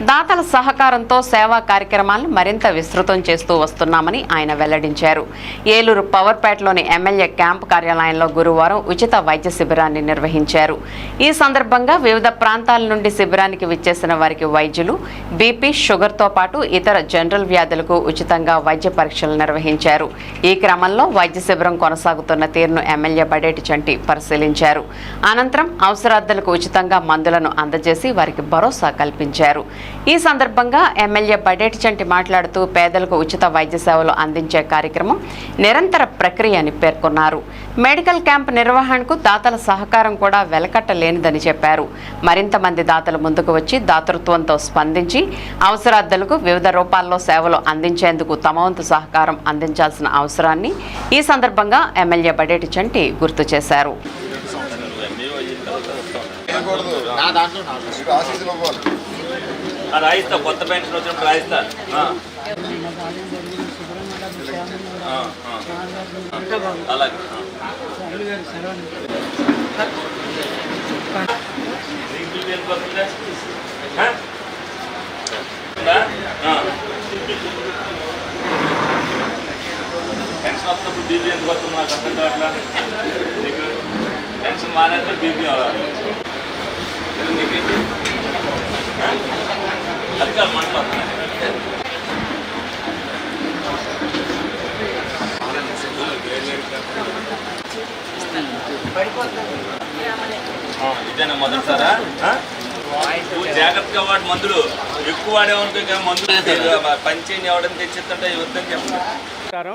దాతల సహకారంతో సేవా కార్యక్రమాలను మరింత విస్తృతం చేస్తూ వస్తున్నామని ఆయన వెల్లడించారు. ఏలూరు పవర్పేటలోని ఎమ్మెల్యే క్యాంప్ కార్యాలయంలో గురువారం ఉచిత వైద్య శిబిరాన్ని నిర్వహించారు. ఈ సందర్భంగా వివిధ ప్రాంతాల నుండి శిబిరానికి విచ్చేసిన వారికి వైద్యులు బీపీ, షుగర్తో పాటు ఇతర జనరల్ వ్యాధులకు ఉచితంగా వైద్య పరీక్షలు నిర్వహించారు. ఈ క్రమంలో వైద్య శిబిరం కొనసాగుతున్న తీరును ఎమ్మెల్యే బడేటి చంటి పరిశీలించారు. అనంతరం అవసరార్థులకు ఉచితంగా మందులను అందజేసి వారికి భరోసా కల్పించారు. ఈ సందర్భంగా ఎమ్మెల్యే బడేటి చంటి మాట్లాడుతూ పేదలకు ఉచిత వైద్య సేవలు అందించే కార్యక్రమం నిరంతర ప్రక్రియ అని పేర్కొన్నారు. మెడికల్ క్యాంప్ నిర్వహణకు దాతల సహకారం కూడా వెలకట్టలేనిదని చెప్పారు. మరింత మంది దాతలు ముందుకు వచ్చి దాతృత్వంతో స్పందించి అవసరార్థులకు వివిధ రూపాల్లో సేవలు అందించేందుకు తమ వంతు సహకారం అందించాల్సిన అవసరాన్ని ఈ సందర్భంగా ఎమ్మెల్యే బడేటి చంటి గుర్తు చేశారు. రాయిస్తా, కొత్త పెన్షన్ వచ్చినప్పుడు రాయిస్తా. అలాగే పెన్షన్ వస్తున్నప్పుడు బీపీ ఎందుకు వస్తుంది నాకు అర్థం కావట్లా. నీకు పెన్షన్ మానేస్తే బీపీ అది కాదు మాట్లాడుతున్నా. ఇదేనా మొదటిసారా? జాగ్రత్తగా వాడు మందులు ఎక్కువ వాడేమనుకో మందులు పంచేయండి ఎవడని తెచ్చిస్తుంటే వద్దని చెప్తారు.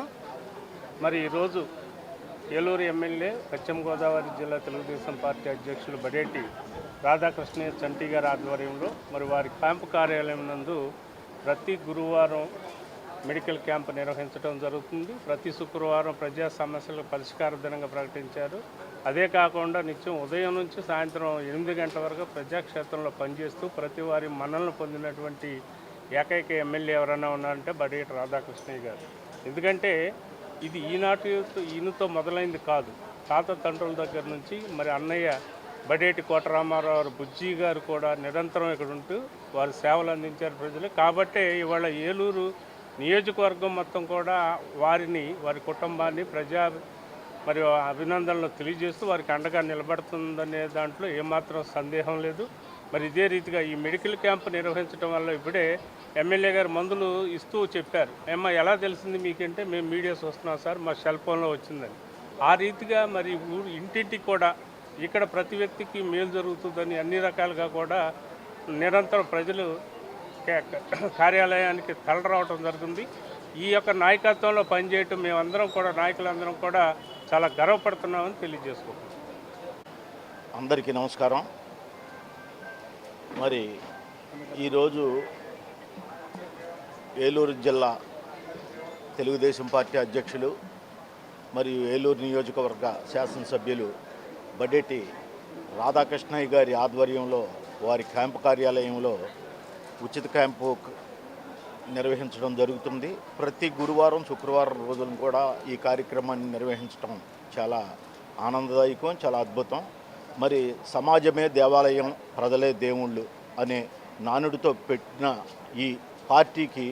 మరి ఈరోజు ఏలూరు ఎమ్మెల్యే పశ్చిమ గోదావరి జిల్లా తెలుగుదేశం పార్టీ అధ్యక్షులు బడేటి రాధాకృష్ణ చంటి గారి ఆధ్వర్యంలో మరి వారి క్యాంపు కార్యాలయం నందు ప్రతి గురువారం మెడికల్ క్యాంప్ నిర్వహించడం జరుగుతుంది. ప్రతి శుక్రవారం ప్రజా సమస్యల పరిష్కార దినంగా ప్రకటించారు. అదే కాకుండా నిత్యం ఉదయం నుంచి సాయంత్రం 8 గంటల వరకు ప్రజాక్షేత్రంలో పనిచేస్తూ ప్రతి వారి మన్నలను పొందినటువంటి ఏకైక ఎమ్మెల్యే ఎవరైనా ఉన్నారంటే బడేటి రాధాకృష్ణయ్య గారు. ఎందుకంటే ఇది ఈయనతో మొదలైంది కాదు. తాత తండ్రుల దగ్గర నుంచి మరి అన్నయ్య బడేటి కోటరామారావు బుజ్జి గారు కూడా నిరంతరం ఇక్కడ ఉంటూ వారి సేవలు అందించారు ప్రజలు. కాబట్టే ఇవాళ ఏలూరు నియోజకవర్గం మొత్తం కూడా వారి కుటుంబాన్ని మరి అభినందనలు తెలియజేస్తూ వారికి అండగా నిలబడుతుందనే దాంట్లో ఏమాత్రం సందేహం లేదు. మరి ఇదే రీతిగా ఈ మెడికల్ క్యాంప్ నిర్వహించడం వల్ల ఇప్పుడే ఎమ్మెల్యే గారు మందులు ఇస్తూ చెప్పారు. ఎలా తెలిసింది మీకంటే మేము మీడియాస్ వస్తున్నాం సార్, మా సెల్ ఫోన్లో వచ్చిందని. ఆ రీతిగా మరి ఇంటింటికి కూడా ఇక్కడ ప్రతి వ్యక్తికి మేలు జరుగుతుందని అన్ని రకాలుగా కూడా నిరంతరం ప్రజలు కార్యాలయానికి తరలిరావడం జరుగుతుంది. ఈ యొక్క నాయకత్వంలో పనిచేయటం మేమందరం కూడా నాయకులందరం కూడా చాలా గర్వపడుతున్నామని తెలియజేసుకుంటున్నాం. అందరికీ నమస్కారం. మరి ఈరోజు ఏలూరు జిల్లా తెలుగుదేశం పార్టీ అధ్యక్షులు మరియు ఏలూరు నియోజకవర్గ శాసనసభ్యులు బడేటి రాధాకృష్ణయ్య గారి ఆధ్వర్యంలో వారి క్యాంపు కార్యాలయంలో ఉచిత క్యాంపు నిర్వహించడం జరుగుతుంది. ప్రతి గురువారం, శుక్రవారం రోజులను కూడా ఈ కార్యక్రమాన్ని నిర్వహించడం చాలా ఆనందదాయకం, చాలా అద్భుతం. మరి సమాజమే దేవాలయం, ప్రజలే దేవుళ్ళు అనే నానుడితో పెట్టిన ఈ పార్టీకి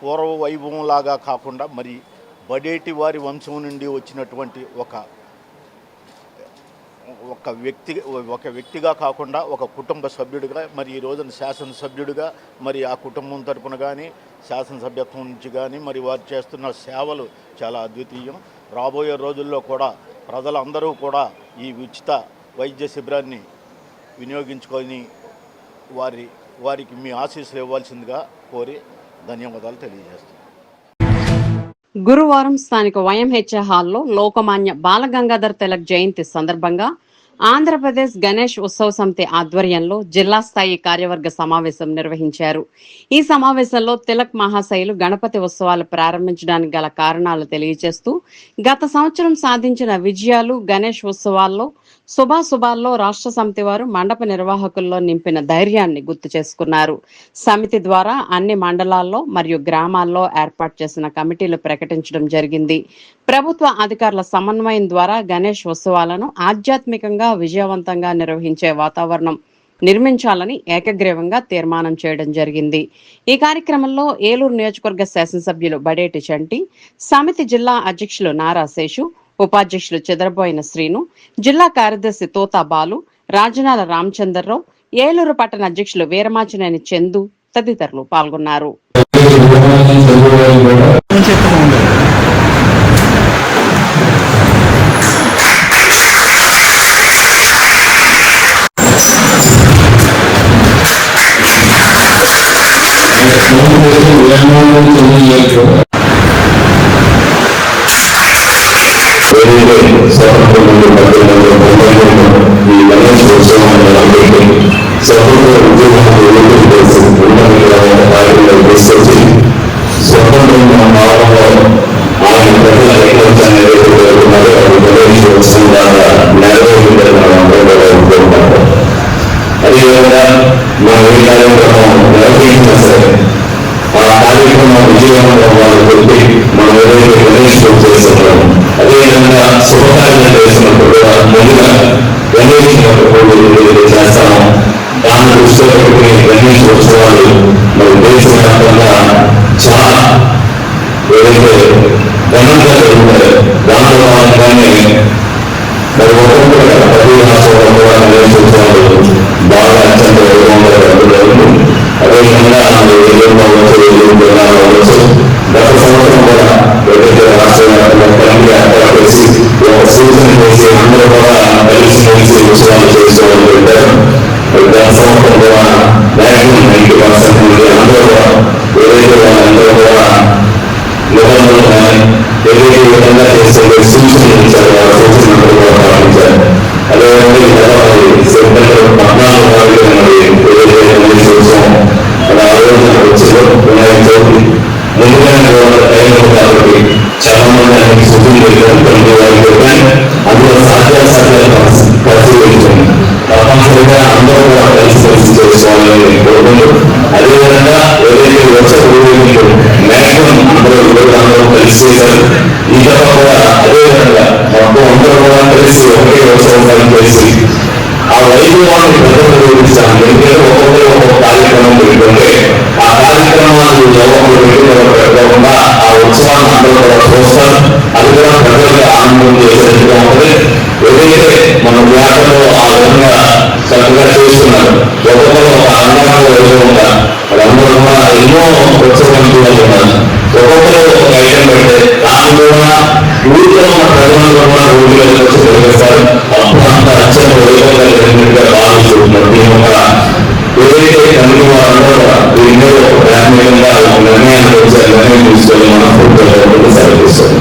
పూర్వ వైభవంలాగా కాకుండా మరి బడేటి వారి వంశం నుండి వచ్చినటువంటి ఒక వ్యక్తిగా కాకుండా ఒక కుటుంబ సభ్యుడిగా మరి ఈ రోజున శాసనసభ్యుడిగా మరి ఆ కుటుంబం తరపున కానీ శాసనసభ్యత్వం నుంచి కానీ మరి వారు చేస్తున్న సేవలు చాలా అద్వితీయం. రాబోయే రోజుల్లో కూడా ప్రజలందరూ కూడా ఈ ఉచిత వైద్య శిబిరాన్ని వినియోగించుకొని వారికి మీ ఆశీస్సులు ఇవ్వాల్సిందిగా కోరి ధన్యవాదాలు తెలియజేస్తున్నాను. గురువారం స్థానిక వైఎంహెచ్ఏ హాల్లో లోకమాన్య బాలగంగాధర్ తిలక్ జయంతి సందర్భంగా ఆంధ్రప్రదేశ్ గణేష్ ఉత్సవ సమితి ఆధ్వర్యంలో జిల్లా స్థాయి కార్యవర్గ సమావేశం నిర్వహించారు. ఈ సమావేశంలో తిలక్ మహాశైలు గణపతి ఉత్సవాలు ప్రారంభించడానికి గల కారణాలు తెలియజేస్తూ గత సంవత్సరం సాధించిన విజయాలు, గణేష్ ఉత్సవాల్లో శుభాశుభాల్లో రాష్ట్ర సమితి వారు మండప నిర్వాహకుల్లో నింపిన ధైర్యాన్ని గుర్తు చేసుకున్నారు. సమితి ద్వారా అన్ని మండలాల్లో మరియు గ్రామాల్లో ఏర్పాటు చేసిన కమిటీలు ప్రకటించడం జరిగింది. ప్రభుత్వ అధికారుల సమన్వయం ద్వారా గణేష్ ఉత్సవాలను ఆధ్యాత్మికంగా విజయవంతంగా నిర్వహించే వాతావరణం నిర్మించాలని ఏకగ్రీవంగా తీర్మానం చేయడం జరిగింది. ఈ కార్యక్రమంలో ఏలూరు నియోజకవర్గ శాసనసభ్యులు బడేటి చంటి, సమితి జిల్లా అధ్యక్షులు నారా శేషు, ఉపాధ్యక్షులు చెదరబోయిన శ్రీను, జిల్లా కార్యదర్శి తోతా బాలు, రాజనాల రామచంద్రరావు, ఏలూరు పట్టణ అధ్యక్షులు వీరమాచినేని చందు తదితరులు పాల్గొన్నారు. అదేవిధంగా మనం ఏ కార్యక్రమం నిర్వహించినా సరే ఆ కార్యక్రమం విజయవంతం వాళ్ళకి మనం ఏదైతే గణేష్ చేస్తున్నాము, అదేవిధంగా శుభకార్యం చేసినప్పుడు కూడా ముందుగా గణేష్ చేస్తాము. దాన్ని దృష్టిలో పెట్టుకుని గణేష్ ఉత్సవాలు మరి దేశవ్యాప్తంగా చాలా ఏదైతే ఘనంగా జరుగుతాయో దాంట్లో భాగంగానే మరి ఒక్కొక్క ప్రతి రాష్ట్రంలో కూడా గణేష్ ఉత్సవాలు బాగా అత్యంత వైభవంగా జరుగుతుంది. అదేవిధంగా ఏలూరు అవ్వచ్చు, ఏలూరు జిల్లాలో అవ్వచ్చు, గత సంవత్సరం కూడా ఏదైతే రాష్ట్ర వ్యాప్తంగా కమిటీ ఏర్పాటు చేసి ఒక సూచన చేసి అందరూ కూడా కలిసి కలిసి ఉత్సవాలు చేసుకోవాలని పెట్టారు. గత సంవత్సరం కూడా మ్యాక్సిమం 90% మంది అందరూ కూడా ఏదైతే వాళ్ళందరూ కూడా నిబంధనలు కానీ ఏదైతే విధంగా చేసే సూచనలు ఇచ్చారు, ఆ సూచనలు కూడా పాటించారు. అదేవిధంగా సెప్టెంబర్ 14 ఏదైతే గణేష్ ఉత్సవం ఆ రోజున వచ్చేదో వినాయక చవితి ముందుగానే టైం కాబట్టి చాలా మంది సూచనలు పెట్టారు. కొన్ని వారికి కానీ అందులో సాధ్యాసాధ్యాలు పరిశీలించండి. తప్పనిసరిగా అందరూ కూడా కలిసి కలిసి చేసుకోవాలని కోరుకుంటూ, అదేవిధంగా ఏదైతే వచ్చే మ్యాక్సిమం అందరూ కలిసి చేశారు. ఈ తప్ప కూడా అదేవిధంగా మొత్తం అందరూ కూడా కలిసి ఒకే ఉత్సవం చేసి ఆ వైభవాన్ని ప్రజలు చూపిస్తాను. ఎందుకంటే ఒక్కొక్కరు ఒక్కొక్క కార్యక్రమం పెట్టుకుంటే ఆ కార్యక్రమాలు ఎవరు పెట్టుకోకుండా ఆ ఉత్సవాన్ని అందరూ కూడా చూస్తారు. అది కూడా ప్రజలకు ఆనందం చేసేట్టుగా ఉంటుంది. ఏదైతే మన వ్యాపారంలో ఆ విధంగా చక్కగా చేస్తున్నారు, ఒక్కొక్కరు ఒక అంగంగా వైభవంగా అందరూ కూడా ఎన్నో ఉత్సవాలు చూడాలన్నారు. ఒక్కొక్కరు ఒక ఐటెం పెడితే దాని కూడా ఊరిలో ఉన్న ప్రజలందరూ కూడా ఊరిలో వచ్చి నిర్వహిస్తారు. అప్పుడు అంత అత్యంత వైభవంగా జరిగినట్టుగా భావిస్తున్నారు. దీని ఒక ఏదైతే కమిటీ వారందరూ దీని మీద ఒక ప్రాథమికంగా నిర్ణయాన్ని వచ్చారు, నిర్ణయం తీసుకొని మనం పూర్తిగా సెలవిస్తాం.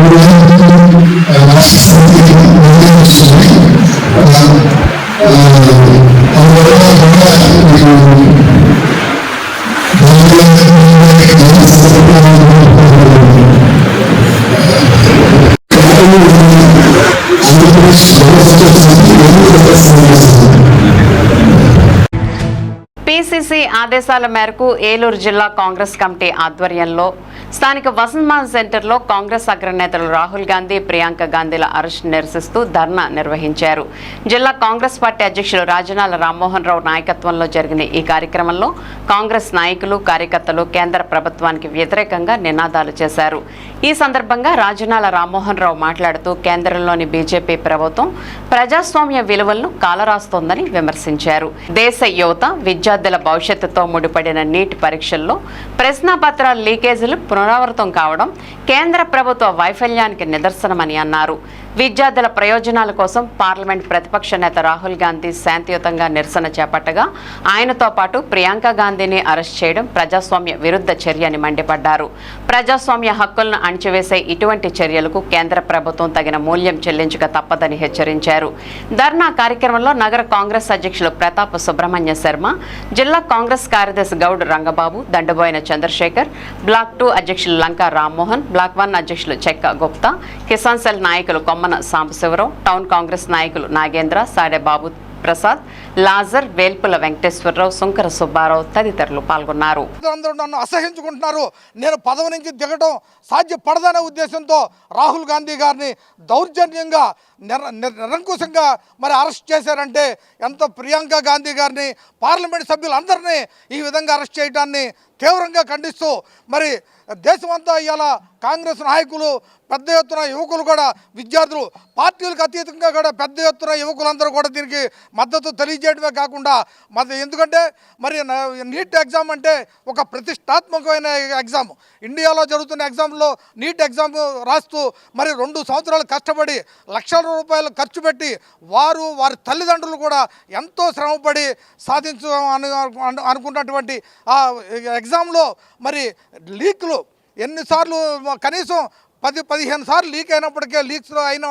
Gracias. పిసిసి ఆదేశాల మేరకు ఏలూరు జిల్లా కాంగ్రెస్ కమిటీ ఆధ్వర్యంలో స్థానిక వసంతమాన్ సెంటర్లో కాంగ్రెస్ అగ్రనేతలు రాహుల్ గాంధీ, ప్రియాంక గాంధీల అరెస్ట్ నిరసిస్తూ ధర్నా నిర్వహించారు. జిల్లా కాంగ్రెస్ పార్టీ అధ్యక్షులు రాజనాల రామ్మోహన్ రావు నాయకత్వంలో జరిగిన ఈ కార్యక్రమంలో కాంగ్రెస్ నాయకులు, కార్యకర్తలు కేంద్ర ప్రభుత్వానికి వ్యతిరేకంగా నినాదాలు చేశారు. ఈ సందర్భంగా రాజనాల రామ్మోహన్ రావు మాట్లాడుతూ కేంద్రంలోని బీజేపీ ప్రభుత్వం ప్రజాస్వామ్య విలువలను కాలరాస్తోందని విమర్శించారు. దేశ యువత, విద్యార్థుల భవిష్యత్తుతో ముడిపడిన నీట్ పరీక్షల్లో ప్రశ్నాపత్రాల లీకేజీలు పునరావృతం కావడం కేంద్ర ప్రభుత్వ వైఫల్యానికి నిదర్శనమని అన్నారు. విద్యార్థుల ప్రయోజనాల కోసం పార్లమెంట్ ప్రతిపక్ష నేత రాహుల్ గాంధీ శాంతియుతంగా నిరసన చేపట్టగా ఆయనతో పాటు ప్రియాంక గాంధీని అరెస్ట్ చేయడం ప్రజాస్వామ్య విరుద్ధ చర్య అని మండిపడ్డారు. ప్రజాస్వామ్య హక్కులను అణచివేసే ఇటువంటి చర్యలకు కేంద్ర ప్రభుత్వం తగిన మూల్యం చెల్లించక తప్పదని హెచ్చరించారు. ధర్నా కార్యక్రమంలో నగర కాంగ్రెస్ అధ్యక్షులు ప్రతాప్ సుబ్రహ్మణ్య శర్మ, జిల్లా కాంగ్రెస్ కార్యదర్శి గౌడ్ రంగబాబు, దండబోయిన చంద్రశేఖర్, బ్లాక్ 2 అధ్యక్షులు లంకా రామ్మోహన్, బ్లాక్ 1 అధ్యక్షులు చెక్క గుప్తా, కిసాన్ సెల్ నాయకులు కొమ్మన సాంబశివరావు, టౌన్ కాంగ్రెస్ నాయకులు నాగేంద్ర, సాడే బాబు ప్రసాద్, లాజర్, వేల్పుల వెంకటేశ్వరరావు, సుంకర సుబ్బారావు తదితరులు పాల్గొన్నారు. అందరూ నన్ను అసహించుకుంటున్నారు. నేను పదవి నుంచి దిగటం సాధ్యపడదనే ఉద్దేశంతో రాహుల్ గాంధీ గారిని దౌర్జన్యంగా నిరంకుశంగా మరి అరెస్ట్ చేశారంటే ఎంత ప్రియాంక గాంధీ గారిని, పార్లమెంట్ సభ్యులందరినీ ఈ విధంగా అరెస్ట్ చేయడాన్ని తీవ్రంగా ఖండిస్తూ మరి దేశమంతా ఇవాళ కాంగ్రెస్ నాయకులు, పెద్ద ఎత్తున యువకులు కూడా, విద్యార్థులు, పార్టీలకు అతీతంగా కూడా పెద్ద ఎత్తున యువకులందరూ కూడా దీనికి మద్దతు తెలియజేయడమే కాకుండా ఎందుకంటే మరి నీట్ ఎగ్జామ్ అంటే ఒక ప్రతిష్టాత్మకమైన ఎగ్జామ్. ఇండియాలో జరుగుతున్న ఎగ్జామ్లో నీట్ ఎగ్జామ్ రాస్తూ మరి 2 సంవత్సరాలు కష్టపడి లక్షల రూపాయలు ఖర్చు పెట్టి వారి తల్లిదండ్రులు కూడా ఎంతో శ్రమపడి అనుకున్నటువంటి ఆ ఎగ్జామ్లో మరి లీక్లు ఎన్నిసార్లు, కనీసం 10-15 సార్లు లీక్ అయినప్పటికే లీక్స్లో అయిన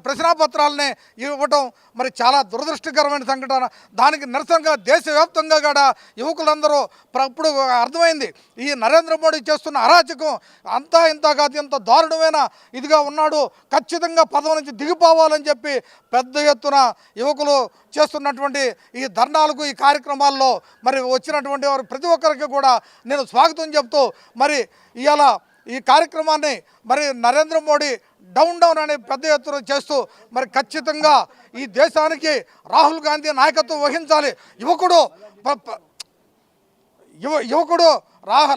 ప్రశ్నాపత్రాలనే ఇవ్వటం మరి చాలా దురదృష్టకరమైన సంఘటన. దానికి నిరసనగా దేశవ్యాప్తంగా కూడా యువకులందరూ ఇప్పుడు అర్థమైంది ఈ నరేంద్ర మోడీ చేస్తున్న అరాచకం అంతా ఇంత కాదు, ఎంత దారుణమైన ఇదిగా ఉన్నాడు, ఖచ్చితంగా పదవి నుంచి దిగిపోవాలని చెప్పి పెద్ద ఎత్తున యువకులు చేస్తున్నటువంటి ఈ ధర్నాలకు, ఈ కార్యక్రమాల్లో మరి వచ్చినటువంటి వారు ప్రతి ఒక్కరికి కూడా నేను స్వాగతం చెప్తూ మరి ఇవాళ ఈ కార్యక్రమాన్ని మరి నరేంద్ర మోడీ డౌన్ అనే పెద్ద ఎత్తున చేస్తూ మరి ఖచ్చితంగా ఈ దేశానికి రాహుల్ గాంధీ నాయకత్వం వహించాలి. యువకుడు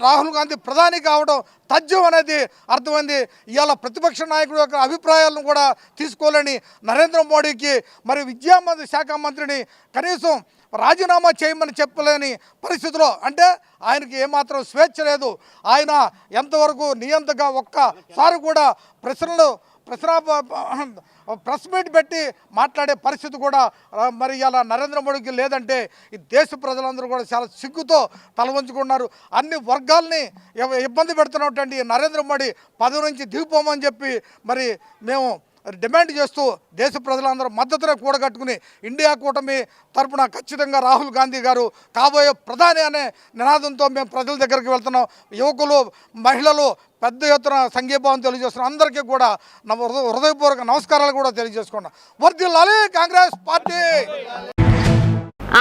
రాహుల్ గాంధీ ప్రధాని కావడం తథ్యం అనేది అర్థమైంది. ఇవాళ ప్రతిపక్ష నాయకుడు యొక్క అభిప్రాయాలను కూడా తీసుకోలేని నరేంద్ర మోడీకి మరి శాఖ మంత్రిని కనీసం రాజీనామా చేయమని చెప్పలేని పరిస్థితిలో, అంటే ఆయనకి ఏమాత్రం స్వేచ్ఛ లేదు. ఆయన ఎంతవరకు నియంతగా ఒక్కసారి కూడా ప్రెస్ మీట్ పెట్టి మాట్లాడే పరిస్థితి కూడా మరి ఇలా నరేంద్ర మోడీకి లేదంటే ఈ దేశ ప్రజలందరూ కూడా చాలా సిగ్గుతో తలవంచుకున్నారు. అన్ని వర్గాల్ని ఇబ్బంది పెడుతున్నటువంటి నరేంద్ర మోడీ పదవి నుంచి దిగిపోమని చెప్పి మరి మేము డిమాండ్ చేస్తూ దేశ ప్రజలందరూ మద్దతునే కూడగట్టుకుని ఇండియా కూటమి తరపున ఖచ్చితంగా రాహుల్ గాంధీ గారు కాబోయే ప్రధాని అనే నినాదంతో మేము ప్రజల దగ్గరికి వెళ్తున్నాం. యువకులు, మహిళలు పెద్ద ఎత్తున సంఘీభావం తెలియజేస్తున్నాం. అందరికీ కూడా హృదయపూర్వక నమస్కారాలు కూడా తెలియజేసుకున్నాం. వర్ధిల్లాలి కాంగ్రెస్ పార్టీ.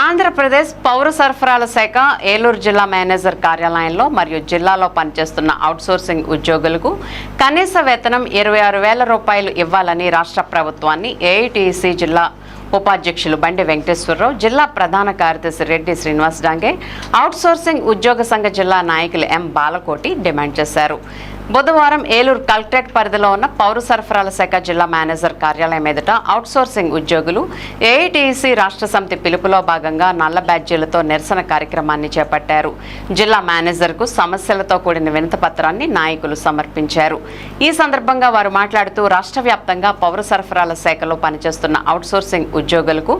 ఆంధ్రప్రదేశ్ పౌర సరఫరాల శాఖ ఏలూరు జిల్లా మేనేజర్ కార్యాలయంలో మరియు జిల్లాలో పనిచేస్తున్న అవుట్సోర్సింగ్ ఉద్యోగులకు కనీస వేతనం 26,000 రూపాయలు ఇవ్వాలని రాష్ట్ర ప్రభుత్వాన్ని ఏఐటీసీ జిల్లా ఉపాధ్యక్షులు బండి వెంకటేశ్వరరావు, జిల్లా ప్రధాన కార్యదర్శి రెడ్డి శ్రీనివాస్ డాంగే, అవుట్సోర్సింగ్ ఉద్యోగ సంఘ జిల్లా నాయకులు ఎం బాలకోటి డిమాండ్ చేశారు. బుధవారం ఏలూరు కలెక్టరేట్ పరిధిలో ఉన్న పౌర సరఫరాల శాఖ జిల్లా మేనేజర్ కార్యాలయం ఎదుట అవుట్సోర్సింగ్ ఉద్యోగులు ఏఐటీసీ రాష్ట్ర సమితి పిలుపులో భాగంగా నల్ల బ్యాడ్జీలతో నిరసన కార్యక్రమాన్ని చేపట్టారు. జిల్లా మేనేజర్కు సమస్యలతో కూడిన వినతిపత్రాన్ని నాయకులు సమర్పించారు. ఈ సందర్భంగా వారు మాట్లాడుతూ రాష్ట్ర వ్యాప్తంగా పౌర సరఫరాల శాఖలో పనిచేస్తున్న అవుట్సోర్సింగ్ ఉద్యోగులకు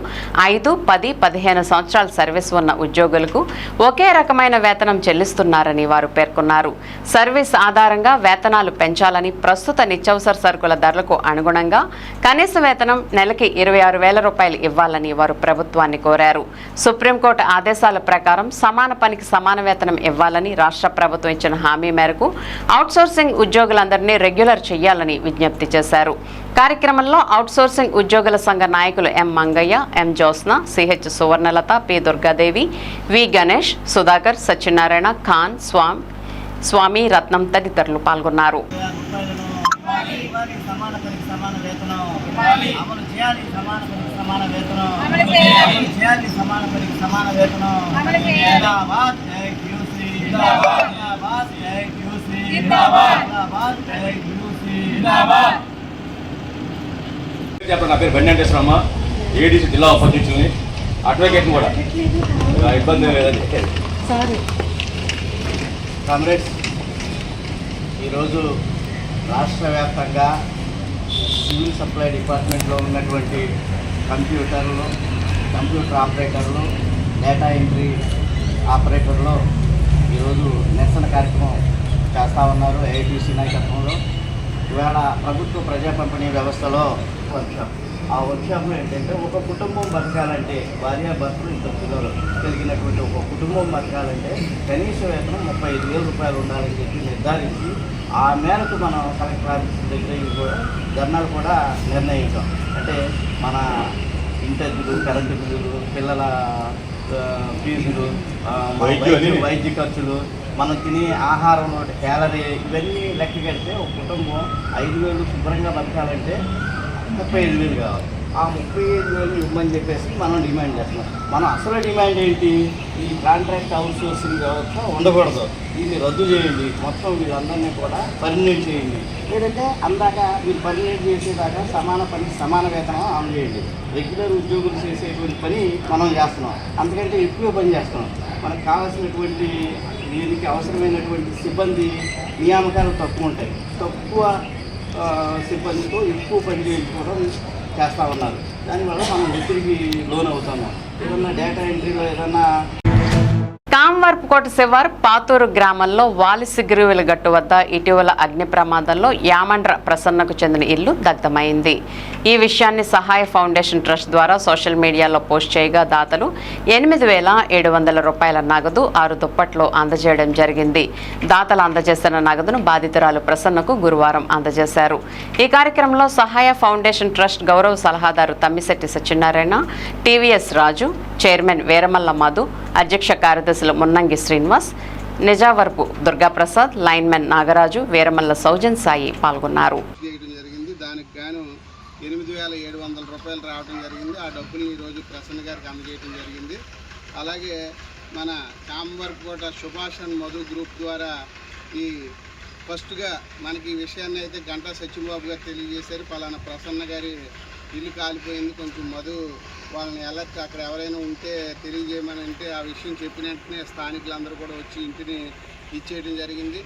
5, 10, 15 సంవత్సరాల సర్వీస్ ఉన్న ఉద్యోగులకు ఒకే రకమైన వేతనం చెల్లిస్తున్నారని వారు పేర్కొన్నారు. సర్వీస్ ఆధారంగా వేతనాలు పెంచాలని, ప్రస్తుత నిత్యావసర సరుకుల ధరలకు అనుగుణంగా కనీస వేతనం నెలకి 26,000 రూపాయలు ఇవ్వాలని వారు ప్రభుత్వాన్ని కోరారు. సుప్రీంకోర్టు ఆదేశాల ప్రకారం సమాన పనికి సమాన వేతనం ఇవ్వాలని రాష్ట్ర ప్రభుత్వం ఇచ్చిన హామీ మేరకు అవుట్సోర్సింగ్ ఉద్యోగులందరినీ రెగ్యులర్ చేయాలని విజ్ఞప్తి చేశారు. కార్యక్రమంలో అవుట్సోర్సింగ్ ఉద్యోగుల సంఘ నాయకులు ఎం మంగయ్య, ఎం జ్యోత్స్న, సిహెచ్ సువర్ణలత, పి దుర్గాదేవి, వి గణేష్, సుధాకర్, సత్యనారాయణ, ఖాన్, స్వామి, రత్నం తదితరులు పాల్గొన్నారు. నా పేరు బండి వెంకటేశ్వరమ్మ, ఏడీసీ జిల్లా ఉపాధ్యక్షుల్ని. అడ్వకేట్ కూడా ఇబ్బంది లేదండి. కామ్రేడ్స్, ఈరోజు రాష్ట్ర వ్యాప్తంగా సివిల్ సప్లై డిపార్ట్మెంట్లో ఉన్నటువంటి కంప్యూటర్ ఆపరేటర్లు, డేటా ఎంట్రీ ఆపరేటర్లు ఈరోజు నిరసన కార్యక్రమం చేస్తూ ఉన్నారు ఏఐటీసీ నాయకత్వంలో. ఇవాళ ప్రభుత్వ ప్రజా పంపిణీ వ్యవస్థలో వర్క్షాప్. ఆ వర్క్షాప్లో ఏంటంటే ఒక కుటుంబం బతకాలంటే, భార్యాభర్తలు, ఇద్దరు పిల్లలు కలిగినటువంటి ఒక కుటుంబం బతకాలంటే కనీస వేతనం 35,000 రూపాయలు ఉండాలని చెప్పి నిర్ధారించి ఆ మేరకు మనం కలెక్టర్ ఆఫీస్ దగ్గర కూడా ధర్నాలు కూడా నిర్ణయించాం. అంటే మన ఇంటర్వ్యూలు, కరెంటు బిల్లులు, పిల్లల ఫీజులు, వైద్య ఖర్చులు, మనం తినే ఆహారంలో క్యాలరీ, ఇవన్నీ లెక్క కడితే ఒక కుటుంబం 5,000 శుభ్రంగా బతకాలంటే 35,000 కావాలి. ఆ 35,000 ఇవ్వమని చెప్పేసి మనం డిమాండ్ చేస్తున్నాం. మనం అసలు డిమాండ్ ఏంటి? ఈ కాంట్రాక్ట్ అవుట్సోర్సింగ్ వ్యవస్థ ఉండకూడదు, దీన్ని రద్దు చేయండి, మొత్తం వీళ్ళందరినీ కూడా పర్మనెంట్ చేయండి. లేదంటే అందాక వీళ్ళు పర్మనెంట్ చేసేదాకా సమాన పని సమాన వేతనం అమలు చేయండి. రెగ్యులర్ ఉద్యోగులు చేసేటువంటి పని మనం చేస్తున్నాం, అంతకంటే ఎక్కువ పని చేస్తున్నాం. మనకు కావాల్సినటువంటి దీనికి అవసరమైనటువంటి సిబ్బంది నియామకాలు తక్కువ ఉంటాయి. తక్కువ సిబ్బందితో ఎక్కువ పని చేయించుకోవడం చేస్తూ ఉన్నారు. దానివల్ల మనం ఒత్తిడికి లోన్ అవుతున్నాం. ఏదన్నా డేటా ఎంట్రీలో ఏదన్నా కాంవర్పుకోట శివారు పాతూరు గ్రామంలో వాలిసిగిరివిల గట్టు వద్ద ఇటీవల అగ్ని ప్రమాదంలో యామండ్ర ప్రసన్నకు చెందిన ఇల్లు దగ్ధమైంది. ఈ విషయాన్ని సహాయ ఫౌండేషన్ ట్రస్ట్ ద్వారా సోషల్ మీడియాలో పోస్ట్ చేయగా దాతలు 8,700 రూపాయల నగదు, 6 దుప్పట్లు అందజేయడం జరిగింది. దాతలు అందజేసిన నగదును బాధితురాలు ప్రసన్నకు గురువారం అందజేశారు. ఈ కార్యక్రమంలో సహాయ ఫౌండేషన్ ట్రస్ట్ గౌరవ సలహాదారు తమ్మిశెట్టి సత్యనారాయణ, టీవీఎస్ రాజు, చైర్మన్ వీరమల్ల మధు, అధ్యక్ష కార్యదర్శులు మున్నంగి శ్రీనివాస్, నిజావరపు దుర్గాప్రసాద్, లైన్మెన్ నాగరాజు, వీరమల్ల సౌజన్ సాయి పాల్గొన్నారు. దానికి గాను 8,700 రూపాయలు రావడం జరిగింది. ఆ డబ్బుని ఈరోజు ప్రసన్న గారికి అందజేయడం జరిగింది. అలాగే మన కాంవర్కోట సుభాష్ అండ్ మధు గ్రూప్ ద్వారా ఈ ఫస్ట్గా మనకి ఈ విషయాన్ని అయితే గంటా సత్యంబాబు గారు తెలియజేశారు. పలానా ప్రసన్న గారి ఇల్లు కాలిపోయింది, కొంచెం మధు వాళ్ళని అలర్ట్, అక్కడ ఎవరైనా ఉంటే తెలియజేయమని అంటే ఆ విషయం చెప్పిన వెంటనే స్థానికులందరూ కూడా వచ్చి ఇంటిని ఇచ్చేయడం జరిగింది.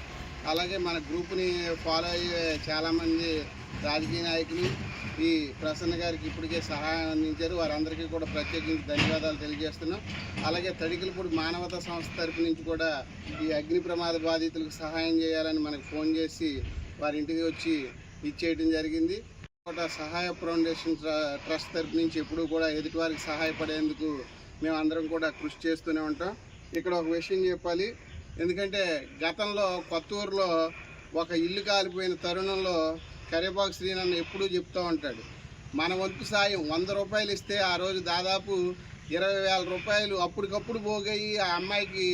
అలాగే మన గ్రూప్ని ఫాలో అయ్యే చాలామంది రాజకీయ నాయకులు ఈ ప్రసన్న గారికి ఇప్పటికే సహాయం అందించారు. వారందరికీ కూడా ప్రత్యేకించి ధన్యవాదాలు తెలియజేస్తున్నాం. అలాగే తడికలపూడి మానవతా సంస్థ తరపు నుంచి కూడా ఈ అగ్ని ప్రమాద బాధితులకు సహాయం చేయాలని మనకు ఫోన్ చేసి వారి ఇంటికి వచ్చి ఇచ్చేయడం జరిగింది. సహాయ ఫౌండేషన్ ట్రస్ట్ తరపు నుంచి ఎప్పుడూ కూడా ఎదుటివారికి సహాయపడేందుకు మేమందరం కూడా కృషి చేస్తూనే ఉంటాం. ఇక్కడ ఒక విషయం చెప్పాలి, ఎందుకంటే గతంలో కొత్తూరులో ఒక ఇల్లు కాలిపోయిన తరుణంలో కరేపాకు శ్రీనన్న ఎప్పుడూ చెప్తూ ఉంటాడు, మన వంతు సాయం 100 రూపాయలు ఇస్తే ఆ రోజు దాదాపు 20,000 రూపాయలు అప్పటికప్పుడు పోగయి ఆ అమ్మాయికి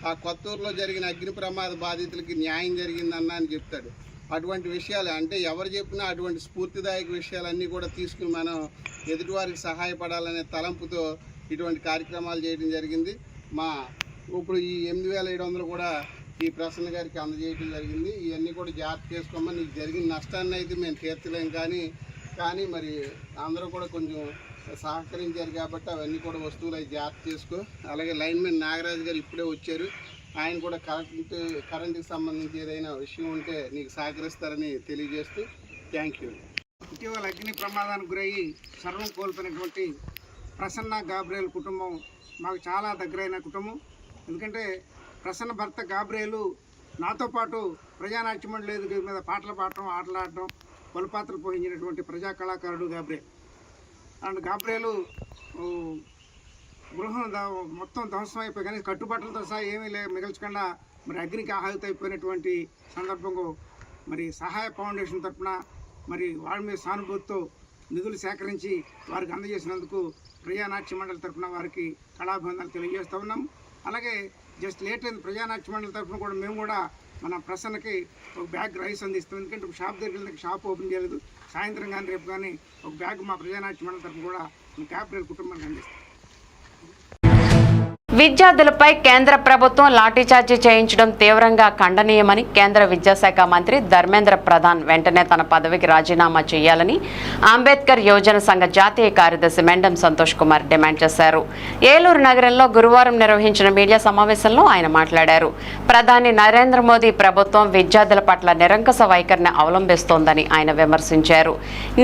ఆ కొత్తూరులో జరిగిన అగ్ని ప్రమాద బాధితులకి న్యాయం జరిగిందన్న అని చెప్తాడు. అటువంటి విషయాలు అంటే ఎవరు చెప్పినా అటువంటి స్ఫూర్తిదాయక విషయాలన్నీ కూడా తీసుకుని మనం ఎదుటివారికి సహాయపడాలనే తలంపుతో ఇటువంటి కార్యక్రమాలు చేయడం జరిగింది. ఇప్పుడు ఈ 8,700 కూడా ఈ ప్రసన్న గారికి అందజేయడం జరిగింది. ఇవన్నీ కూడా జాగ్రత్త చేసుకోమని, నీకు జరిగిన నష్టాన్ని అయితే మేము తీర్చలేం, కానీ మరి అందరూ కూడా కొంచెం సహకరించారు కాబట్టి అవన్నీ కూడా వస్తువులు అవి జాగ్రత్త చేసుకో. అలాగే లైన్మెన్ నాగరాజు గారు ఇప్పుడే వచ్చారు, ఆయన కూడా కరెంటుకి సంబంధించి ఏదైనా విషయం ఉంటే నీకు సహకరిస్తారని తెలియజేస్తూ థ్యాంక్ యూ. ఇటీవల అగ్ని ప్రమాదానికి గురయ్యి సర్వం కోల్పోయినటువంటి ప్రసన్న గాబ్రియల్ కుటుంబం మాకు చాలా దగ్గరైన కుటుంబం. ఎందుకంటే ప్రసన్న భర్త గాబ్రియలు నాతో పాటు ప్రజానాట్య మండలి వేదిక మీద పాటలు పాడటం, ఆటలు ఆడటం, పలుపాత్రలు పోషించినటువంటి ప్రజా కళాకారుడు గాబ్రియల్. అండ్ గాబ్రియలు గృహం మొత్తం ధ్వంసమైపోయి కానీ కట్టుబట్టలతో సహా ఏమీ మిగల్చకుండా మరి అగ్నికి ఆహుతైపోయినటువంటి సందర్భంలో మరి సహాయ ఫౌండేషన్ తరఫున మరి వాళ్ళ మీద సానుభూతితో నిధులు సేకరించి వారికి అందజేసినందుకు ప్రజానాట్య మండలి తరఫున వారికి కళాభివందనలు తెలియజేస్తూ ఉన్నాం. అలాగే జస్ట్ లేట్ అయిన ప్రజానాట్య మండలి తరఫున కూడా మేము కూడా మన ప్రసన్నకి ఒక బ్యాగ్ రైస్ అందిస్తాం. ఎందుకంటే ఒక షాప్ దగ్గర వెళ్ళి షాప్ ఓపెన్ చేయలేదు. సాయంత్రం కానీ రేపు కానీ ఒక బ్యాగ్ మా ప్రజానాట్య మండలి తరఫున కూడా గాబ్రియల్ కుటుంబానికి అందిస్తాం. విద్యార్థులపై కేంద్ర ప్రభుత్వం లాఠీచార్జీ చేయించడం తీవ్రంగా ఖండనీయమని కేంద్ర విద్యాశాఖ మంత్రి ధర్మేంద్ర ప్రధాన్ వెంటనే తన పదవికి రాజీనామా చేయాలని అంబేద్కర్ యువజన సంఘ జాతీయ కార్యదర్శి మెండం సంతోష్ కుమార్ డిమాండ్ చేశారు. ఏలూరు నగరంలో గురువారం నిర్వహించిన మీడియా సమావేశంలో ఆయన మాట్లాడారు. ప్రధాని నరేంద్ర మోదీ ప్రభుత్వం విద్యార్థుల పట్ల నిరంకుశ వైఖరిని అవలంబిస్తోందని ఆయన విమర్శించారు.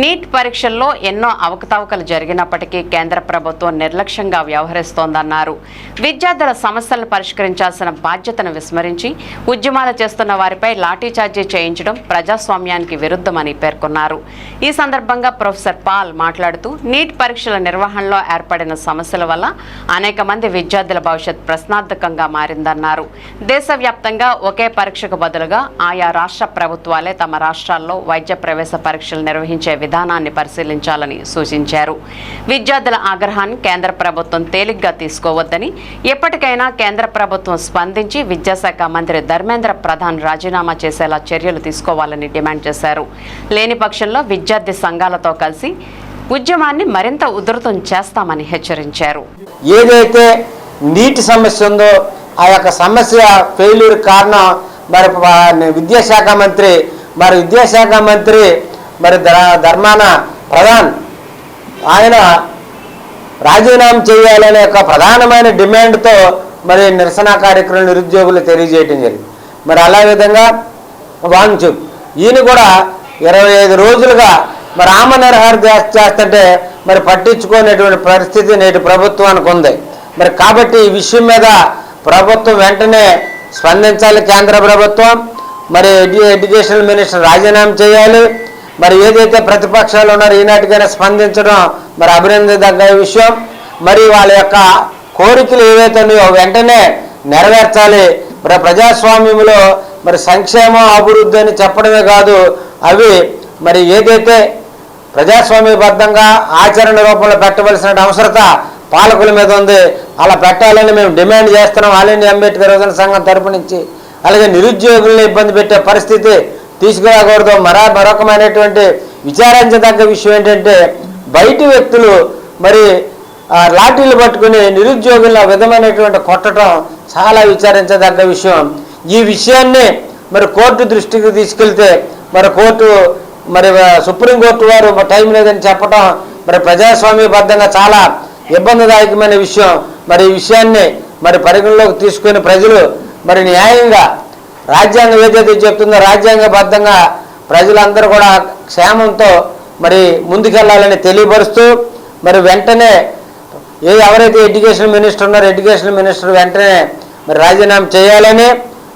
నీట్ పరీక్షల్లో ఎన్నో అవకతవకలు జరిగినప్పటికీ కేంద్ర ప్రభుత్వం నిర్లక్ష్యంగా వ్యవహరిస్తోందన్నారు. విద్యార్థుల సమస్యలను పరిష్కరించాల్సిన బాధ్యతను విస్మరించి ఉద్యమాలు చేస్తున్న వారిపై లాఠీచార్జీ చేయించడం ప్రజాస్వామ్యానికి విరుద్ధమని పేర్కొన్నారు. ఈ సందర్భంగా ప్రొఫెసర్ పాల్ మాట్లాడుతూ నీట్ పరీక్షల నిర్వహణలో ఏర్పడిన సమస్యల వల్ల అనేక మంది విద్యార్థుల భవిష్యత్ ప్రశ్నార్థకంగా మారిందన్నారు. దేశవ్యాప్తంగా ఒకే పరీక్షకు బదులుగా ఆయా రాష్ట్ర ప్రభుత్వాలే తమ రాష్ట్రాల్లో వైద్య ప్రవేశ పరీక్షలు నిర్వహించే విధానాన్ని పరిశీలించాలని సూచించారు. విద్యార్థుల ఆగ్రహాన్ని కేంద్ర ప్రభుత్వం తేలిగ్గా తీసుకోవద్దని, ఎప్పటికైనా కేంద్ర ప్రభుత్వం స్పందించి విద్యాశాఖ మంత్రి ధర్మేంద్ర ప్రధాన్ రాజీనామా చేసేలా చర్యలు తీసుకోవాలని డిమాండ్ చేశారు. లేని పక్షంలో విద్యార్థి సంఘాలతో కలిసి ఉద్యమాన్ని మరింత ఉధృతం చేస్తామని హెచ్చరించారు. ఏదైతే నీటి సమస్య ఉందో ఆ యొక్క సమస్య ఫెయిల్యూర్ కారణం మరి విద్యాశాఖ మంత్రి మరి ధర్మాన ప్రధాన్ ఆయన రాజీనామా చేయాలనే ఒక ప్రధానమైన డిమాండ్తో మరి నిరసన కార్యక్రమం నిరుద్యోగులు తెలియజేయడం జరిగింది. మరి అలా విధంగా వాంగ్చుక్ ఈయన కూడా 25 రోజులుగా మరి ఆమనిర్హార చేస్తుంటే మరి పట్టించుకునేటువంటి పరిస్థితి నేటి ప్రభుత్వానికి ఉంది. మరి కాబట్టి ఈ విషయం మీద ప్రభుత్వం వెంటనే స్పందించాలి. కేంద్ర ప్రభుత్వం మరి ఎడ్యుకేషన్ మినిస్టర్ రాజీనామా చేయాలి. మరి ఏదైతే ప్రతిపక్షాలు ఉన్నారో ఈనాటికైనా స్పందించడం మరి అభినందించదగ్గ విషయం. మరి వాళ్ళ యొక్క కోరికలు ఏవైతే ఉన్నాయో వెంటనే నెరవేర్చాలి. మరి ప్రజాస్వామ్యంలో మరి సంక్షేమం అభివృద్ధి అని చెప్పడమే కాదు, అవి మరి ఏదైతే ప్రజాస్వామ్యబద్ధంగా ఆచరణ రూపంలో పెట్టవలసిన అవసరత పాలకుల మీద ఉంది. అలా పెట్టాలని మేము డిమాండ్ చేస్తున్నాం ఆల్ ఇండియా అంబేద్కర్ యువజన సంఘం తరపు నుంచి. అలాగే నిరుద్యోగుల్ని ఇబ్బంది పెట్టే పరిస్థితి తీసుకురాకూడదు. మరొకమైనటువంటి విచారించదగ్గ విషయం ఏంటంటే బయటి వ్యక్తులు మరి లాఠీలు పట్టుకుని నిరుద్యోగుల విధమైనటువంటి కొట్టడం చాలా విచారించదగ్గ విషయం. ఈ విషయాన్ని మరి కోర్టు దృష్టికి తీసుకెళ్తే మరి కోర్టు మరి సుప్రీంకోర్టు వారు టైం లేదని చెప్పడం మరి ప్రజాస్వామ్యబద్ధంగా చాలా ఇబ్బందిదాయకమైన విషయం. మరి ఈ విషయాన్ని మరి పరిగణలోకి తీసుకుని ప్రజలు మరి న్యాయంగా రాజ్యాంగం ఏదైతే చెప్తుందో రాజ్యాంగబద్ధంగా ప్రజలందరూ కూడా క్షేమంతో మరి ముందుకెళ్లాలని తెలియపరుస్తూ మరి వెంటనే ఎవరైతే ఎడ్యుకేషన్ మినిస్టర్ ఉన్నారో ఎడ్యుకేషన్ మినిస్టర్ వెంటనే మరి రాజీనామా చేయాలని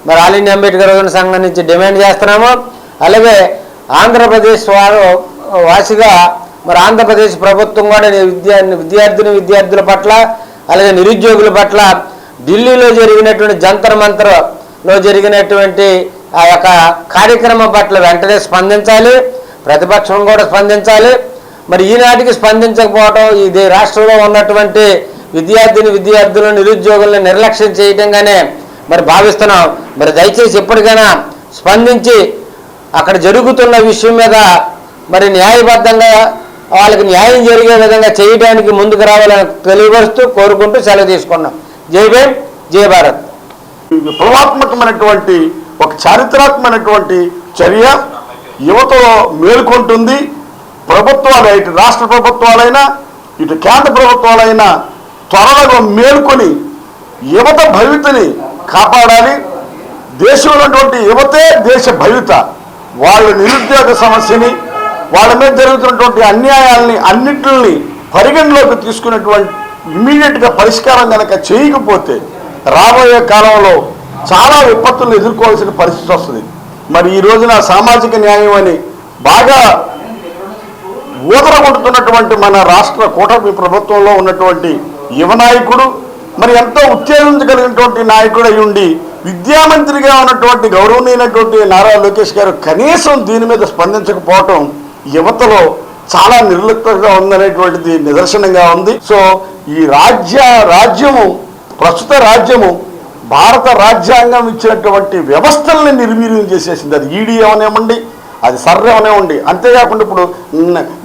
మరి ఆల్ ఇండియా అంబేద్కర్ యువజన సంఘం నుంచి డిమాండ్ చేస్తున్నాము. అలాగే ఆంధ్రప్రదేశ్ వాసిగా మరి ఆంధ్రప్రదేశ్ ప్రభుత్వం కూడా విద్యార్థుల పట్ల అలాగే నిరుద్యోగుల పట్ల ఢిల్లీలో జరిగినటువంటి జంతర్ మంతర్లో జరిగినటువంటి ఆ యొక్క కార్యక్రమం పట్ల వెంటనే స్పందించాలి. ప్రతిపక్షం కూడా స్పందించాలి. మరి ఈనాటికి స్పందించకపోవడం ఇది రాష్ట్రంలో ఉన్నటువంటి విద్యార్థులను నిరుద్యోగులను నిర్లక్ష్యం చేయటంగానే మరి భావిస్తున్నాం. మరి దయచేసి ఎప్పటికైనా స్పందించి అక్కడ జరుగుతున్న విషయం మీద మరి న్యాయబద్ధంగా వాళ్ళకి న్యాయం జరిగే విధంగా చేయడానికి ముందుకు రావాలని తెలియపరుస్తూ కోరుకుంటూ సెలవు తీసుకున్నాం. జై భీమ్, జై భారత్. విప్లవాత్మకమైనటువంటి ఒక చారిత్రాత్మకమైనటువంటి చర్య యువతలో మేల్కొంటుంది. ప్రభుత్వాలు ఇటు రాష్ట్ర ప్రభుత్వాలైనా ఇటు కేంద్ర ప్రభుత్వాలైనా త్వరలో మేల్కొని యువత భవితని కాపాడాలి. దేశంలో ఉన్నటువంటి యువతే దేశ భవిత. వాళ్ళ నిరుద్యోగ సమస్యని వాళ్ళ మీద జరుగుతున్నటువంటి అన్యాయాలని అన్నింటిని పరిగణలోకి తీసుకున్నటువంటి ఇమీడియట్గా పరిష్కారం కనుక చేయకపోతే రాబోయే కాలంలో చాలా విపత్తులను ఎదుర్కోవాల్సిన పరిస్థితి వస్తుంది. మరి ఈ రోజున సామాజిక న్యాయం అని బాగా ఊదరగొడుతున్నటువంటి మన రాష్ట్ర కూటమి ప్రభుత్వంలో ఉన్నటువంటి యువ నాయకుడు, మరి ఎంతో ఉత్తేజించగలిగినటువంటి నాయకుడు అయి ఉండి విద్యామంత్రిగా ఉన్నటువంటి గౌరవనీయమైనటువంటి నారా లోకేష్ గారు కనీసం దీని మీద స్పందించకపోవటం యువతలో చాలా నిర్లిప్తంగా ఉందనేటువంటిది నిదర్శనంగా ఉంది. సో ఈ రాజ్యము ప్రస్తుత రాజ్యము భారత రాజ్యాంగం ఇచ్చినటువంటి వ్యవస్థల్ని నిర్వీర్యం చేసేసింది. అది ఈడీ అవనివ్వండి, అది సర్రే అవనివ్వండి. అంతేకాకుండా ఇప్పుడు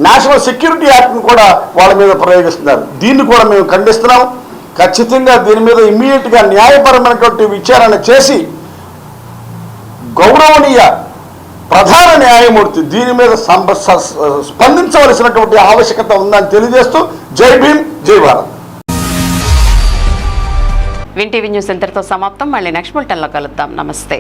నేషనల్ సెక్యూరిటీ యాక్ట్ని కూడా వాళ్ళ మీద ప్రయోగిస్తున్నారు. దీన్ని కూడా మేము ఖండిస్తున్నాం. ఖచ్చితంగా దీని మీద ఇమ్మీడియట్గా న్యాయపరమైనటువంటి విచారణ చేసి గౌరవనీయ ప్రధాన న్యాయమూర్తి దీని మీద స్పందించవలసినటువంటి ఆవశ్యకత ఉందని తెలియజేస్తూ జై భీమ్, జై భారత్. విన్ టీవీ న్యూస్ ఇంతటితో సమాప్తం. మళ్ళీ నెక్స్ట్ బులెటిన్లో కలుద్దాం. నమస్తే.